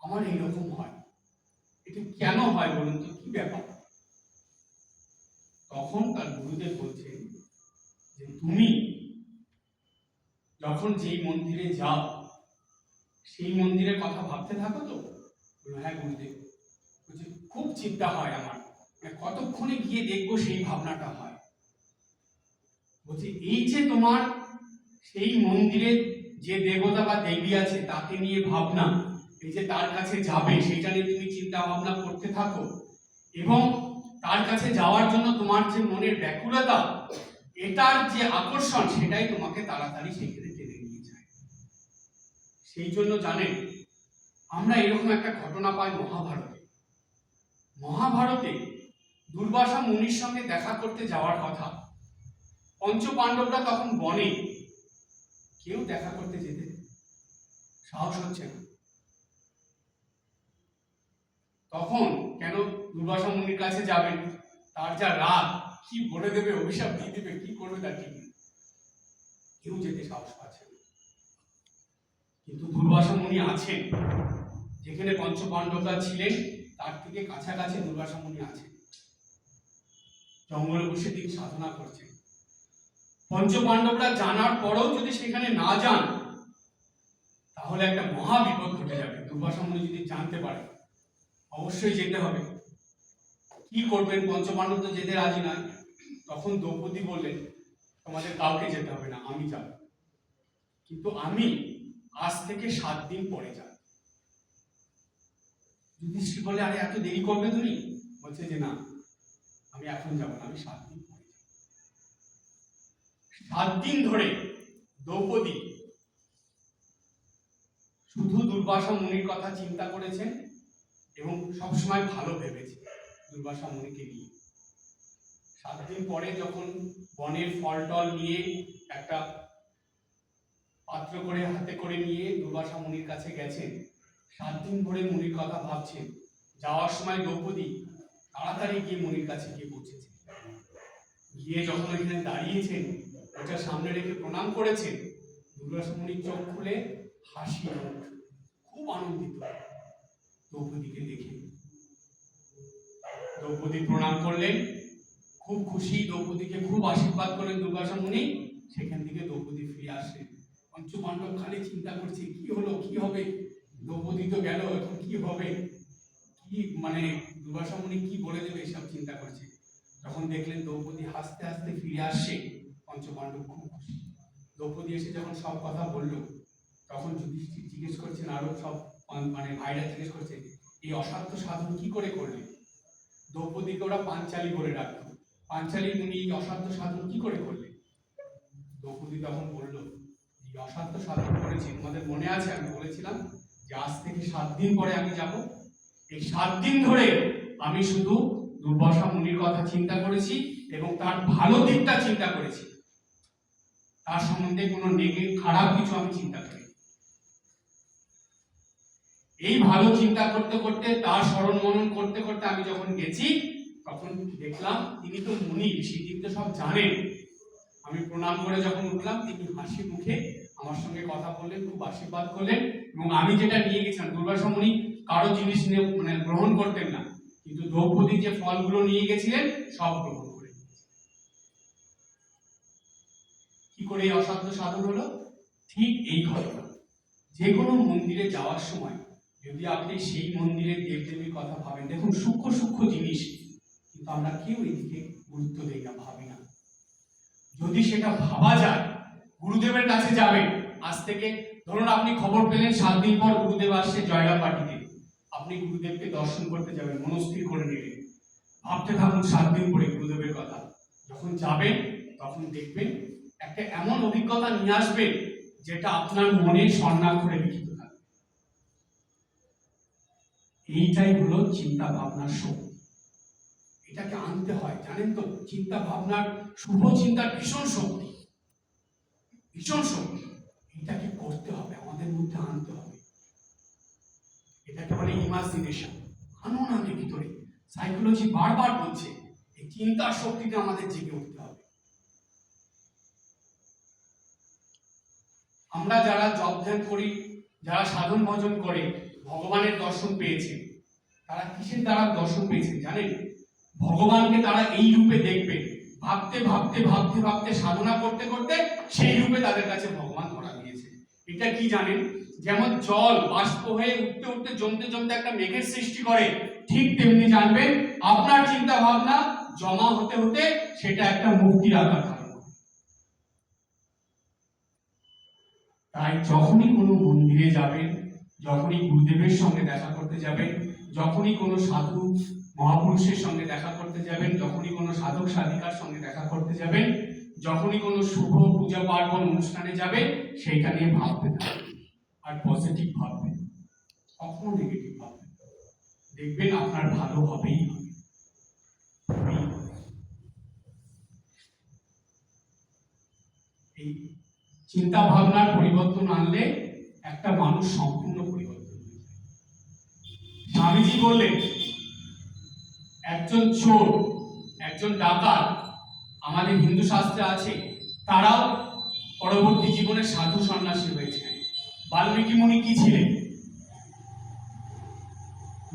আমার এইরকম হয়, এটা কেন হয় বলুন তো, কি ব্যাপার? তখন তার গুরুদেব বলছেন যে তুমি যখন যেই মন্দিরে যাও সেই মন্দিরের কথা ভাবতে থাকো তো? হ্যাঁ গুরুদেব। বলছে খুব চিন্তা হয় আমার, কতক্ষণে গিয়ে দেখবো সেই ভাবনাটা হয়। বলছে এই যে তোমার সেই মন্দিরে যে দেবতা বা দেবী আছে তাকে নিয়ে ভাবনা, এই যে তার কাছে যাবে সেটা নিয়ে তুমি চিন্তা ভাবনা করতে থাকো, এবং তার কাছে যাওয়ার জন্য তোমার যে মনের ব্যাকুলতা, এটার যে আকর্ষণ, সেটাই তোমাকে তাড়াতাড়ি সেখানে টেনে নিয়ে যায়। সেই জন্য জানেন আমরা এরকম একটা ঘটনা পাই মহাভারতে। মহাভারতে দুর্বাসা মুনির সঙ্গে দেখা করতে যাওয়ার কথা। পঞ্চ পাণ্ডবরা তখন বনে, কেউ দেখা করতে যেতে সাহস হচ্ছে না। তখন কেন দুর্বাসা মুনির কাছে যাবেন? তার যা রাগ, কি বলে দেবে, অভিশাপ দিয়ে দেবে, কি করবে তার ঠিক নেই। কেউ যেতে সাহস পাচ্ছে না। কিন্তু দুর্বাসা মুনি আছেন, যেখানে পঞ্চ পাণ্ডবরা ছিলেন তার থেকে কাছাকাছি দুর্বাসা মুনি আছেন, জঙ্গলে বসে তিনি সাধনা করছেন। পঞ্চ পাণ্ডবরা জানার পরেও যদি সেখানে না যান তাহলে একটা মহা বিপদ ঘটে যাবে। দুর্বাসা মুনি যদি জানতে পারে, অবশ্যই যেতে হবে। কি করবেন? পঞ্চ পাণ্ডব তো যেতে রাজি নয়। তখন দ্রৌপদী বললেন, তোমাদের কাউকে যেতে হবে না, আমি যাব। কিন্তু আমি আজ থেকে 7 দিন পরে যাব। যুধিষ্ঠির বলে, আরে এত দেরি করবে তুমি? বলছে যে না, আমি এখন যাব না, আমি 7 দিন পরে যাব। 7 দিন ধরে দ্রৌপদী শুধু দুর্বাসা মুনির কথা চিন্তা করেছেন এবং সবসময় ভালো ভেবেছে দুর্বাসা মুনিকে নিয়ে। 7 দিন পরে যখন বনের ফল টল নিয়ে একটা পাত্র করে হাতে করে নিয়ে দুর্বাসা মুনির কাছে গেছেন, 7 দিন ধরে মুনির কথা ভাবছেন। যাওয়ার সময় দ্রৌপদী তাড়াতাড়ি গিয়ে মুনির কাছে গিয়ে পৌঁছেছে। গিয়ে যখন ওইখানে দাঁড়িয়েছেন, ওটা সামনে রেখে প্রণাম করেছেন, দুর্বাসা মুনির চোখ খুলে হাসি, খুব আনন্দিত দ্রৌপদীকে দেখে। দ্রৌপদী প্রণাম করলেন, খুব খুশি, দ্রৌপদীকে খুব আশীর্বাদ করলেন দুর্বাসা মুনি। সেখান থেকে দ্রৌপদী ফিরে আসলেন। পঞ্চ পাণ্ডব খালি চিন্তা করছে, কি হলো, কি হবে? দ্রৌপদী তো গেল, এখন কি হবে, কি মানে দুর্বাসা মুনি কি বলে দেবে, এসব চিন্তা করছে। যখন দেখলেন দ্রৌপদী হাসতে হাসতে ফিরে আসছে, পঞ্চ পাণ্ডব খুব খুশি। দ্রৌপদী এসে যখন সব কথা বলল, তখন যুধিষ্ঠির জিজ্ঞেস করছেন, আরো সব মানে ভাইরা জিজ্ঞেস করছে, এই অসাধ্য সাধন কি করে করলে? দ্রৌপদীকে ওরা পাঞ্চালী বলে ডাকতো। পাঞ্চালী, তুমি এই অসাধ্য সাধন কি করে করলে? দ্রৌপদী তখন বলল, এই অসাধ্য সাধন করেছি, তোমাদের মনে আছে আমি বলেছিলাম যে আজ থেকে 7 দিন পরে আমি যাব। এই 7 দিন ধরে আমি শুধু দুর্বাসা মুনির কথা চিন্তা করেছি এবং তার ভালো দিকটা চিন্তা করেছি, তার সম্বন্ধে কোনো খারাপ কিছু আমি চিন্তা করি। এই ভালো চিন্তা করতে করতে, তার স্মরণ মনন করতে করতে আমি যখন গেছি, তখন দেখলাম তিনি তো মুনি, ঋষি, তিনি তো সব জানেন। আমি প্রণাম করে যখন উঠলাম, তিনি হাসি মুখে আমার সঙ্গে কথা বললেন, খুব আশীর্বাদ করলেন। এবং আমি যেটা নিয়ে গেছিলাম, দুর্বাসা মুনি কারো জিনিস নিয়ে মানে গ্রহণ করতেন না, কিন্তু দ্রৌপদী যে ফলগুলো নিয়ে গেছিলেন সব গ্রহণ করে। কি করে এই অসাধ্য সাধন হলো? ঠিক এই ঘটনা। যে কোনো মন্দিরে যাওয়ার সময় যদি আপনি সেই মন্দিরের দেবদেবীর কথা ভাবেন, দেখুন সূক্ষ্ম সূক্ষ্ম জিনিস, কিন্তু আমরা কেউ এদিকে গুরুত্ব দেই না, ভাবি না। যদি সেটা ভাবা যায়, গুরুদেবের কাছে যাবেন। আজ থেকে ধরুন আপনি খবর পেলেন 7 দিন পর গুরুদেব আসছে জয়রামবাটিতে, আপনি গুরুদেবকে দর্শন করতে যাবেন, মনস্থির করে নিলেন, ভাবতে থাকুন 7 দিন পরে গুরুদেবের কথা। যখন যাবেন তখন দেখবেন একটা এমন অভিজ্ঞতা নিয়ে আসবেন যেটা আপনার মনে স্বর্ণাক্ষরে লিখিত থাকবে। এইটাই হলো চিন্তা ভাবনার শক্তি। এটাকে আনতে হয়, জানেন তো, চিন্তা ভাবনার, শুভ চিন্তার ভীষণ শক্তি, ভীষণ শক্তি। এটাকে করতে হবে, আমাদের মধ্যে আনতে হবে। এটাকে বলে ইমাজিনেশন। আনুন আগে ভিতরে। সাইকোলজি বারবার বলছে এই চিন্তার শক্তিতে আমাদের জেগে উঠতে হবে। আমরা যারা জপ ধ্যান করি, যারা সাধন ভজন করে ভগবানের দর্শন পেয়েছেন, তারা কিসের দ্বারা দর্শন পেয়েছেন জানেন? ভগবানকে তারা এই রূপে দেখবেন। ভাবতে ভাবতে ভাবতে ভাবতে সাধনা করতে করতে সেই রূপে তাদের কাছে ভগবান ধরা দিয়েছে। এটা কি জানেন? যেমন জল বাষ্প হয়ে উঠতে উঠতে জমতে জমতে একটা মেঘের সৃষ্টি করে, ঠিক তেমনি জানবেন আপনার চিন্তা ভাবনা জমা হতে হতে সেটা একটা মুক্তির আকার ধারণ করে। তাই যখনই কোনো মন্দিরে যাবেন, যখনই গুরুদেবের সঙ্গে দেখা করতে যাবেন, যখনই কোনো সাধু মহাপুরুষের সঙ্গে দেখা করতে যাবেন, যখনই কোনো সাধক সাধিকার সঙ্গে দেখা করতে যাবেন, যখনই কোনো শুভ পূজা পার্বণ অনুষ্ঠানে যাবেন, সেইটা নিয়ে ভাবতে থাকবেন। আর পজিটিভ ভাববেন, কখনো নেগেটিভ ভাববেন। দেখবেন আপনার ভালো হবেই হবে। এই চিন্তা ভাবনার পরিবর্তন আনলে একটা মানুষ সম্পূর্ণ পরিবর্তন হয়ে যায়। স্বামীজি বললেন একজন চোর, একজন ডাকাত, আমাদের হিন্দু শাস্ত্রে আছে, তারাও পরবর্তী জীবনে সাধু সন্ন্যাসী হয়েছেন। বাল্মীকি মুনি কি ছিলেন?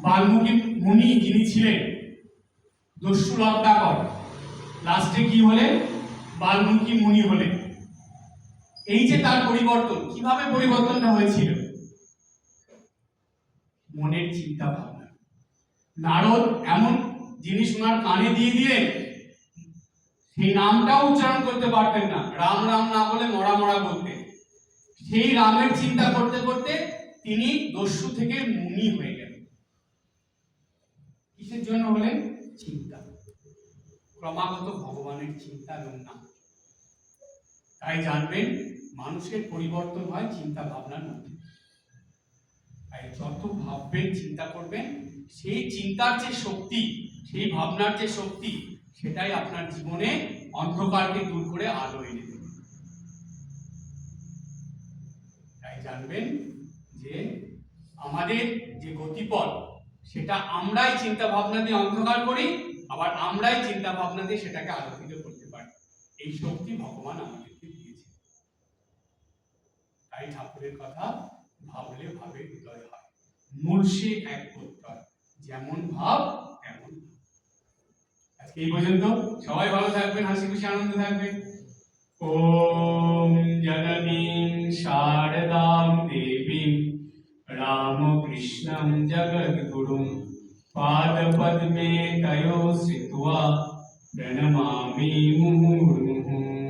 বাল্মীকি মুনি যিনি ছিলেন দস্যু লঙ্কাকর, লাস্টে কি হলেন? বাল্মীকি মুনি হলেন। এই যে তার পরিবর্তন, কিভাবে পরিবর্তনটা হয়েছিল? মনের চিন্তা ভাবনা। নারদ এমন জিনিস ওনার কানে দিয়ে দিলেন, সেই নামটাও উচ্চারণ করতে পারতেন না, রাম রাম না বলে মরা মরা বলতেন। সেই রামের চিন্তা করতে করতে তিনি দস্যু থেকে মুনি হয়ে গেলেন। কিসের জন্য হলেন? চিন্তা। ক্রমাগত ভগবানের চিন্তা এবং নাম। তাই জানবেন মানুষের পরিবর্তন হয় চিন্তা ভাবনার মধ্যে। তাই যত ভাববেন, চিন্তা করবেন, সেই চিন্তার যে শক্তি, সেই ভাবনার যে শক্তি, সেটাই আপনার জীবনে অন্ধকারকে দূর করে আলো এনে দেবে। তাই জানবেন যে আমাদের যে গতিপথ, সেটা আমরাই চিন্তা ভাবনা দিয়ে অন্ধকার করি, আবার আমরাই চিন্তা ভাবনা দিয়ে সেটাকে আলোকিত করতে পারি। এই শক্তি ভগবান আমাদেরকে দিয়েছে। তাই ঠাকুরের কথা ভাবলে ভাবে হৃদয় হয়, মূল সে এক প্রত্যয়, যেমন ভাব তেমন। আজকে এই পর্যন্ত। সবাই ভালো থাকবেন, হাসি খুশি আনন্দে থাকবেন। ওম জননীং শারদাং দেবীং রামকৃষ্ণং জগদ্গুরুং পাদপদ্মে তয়োঃ শ্রিত্বা প্রণমামি মুহুর্মুহুঃ।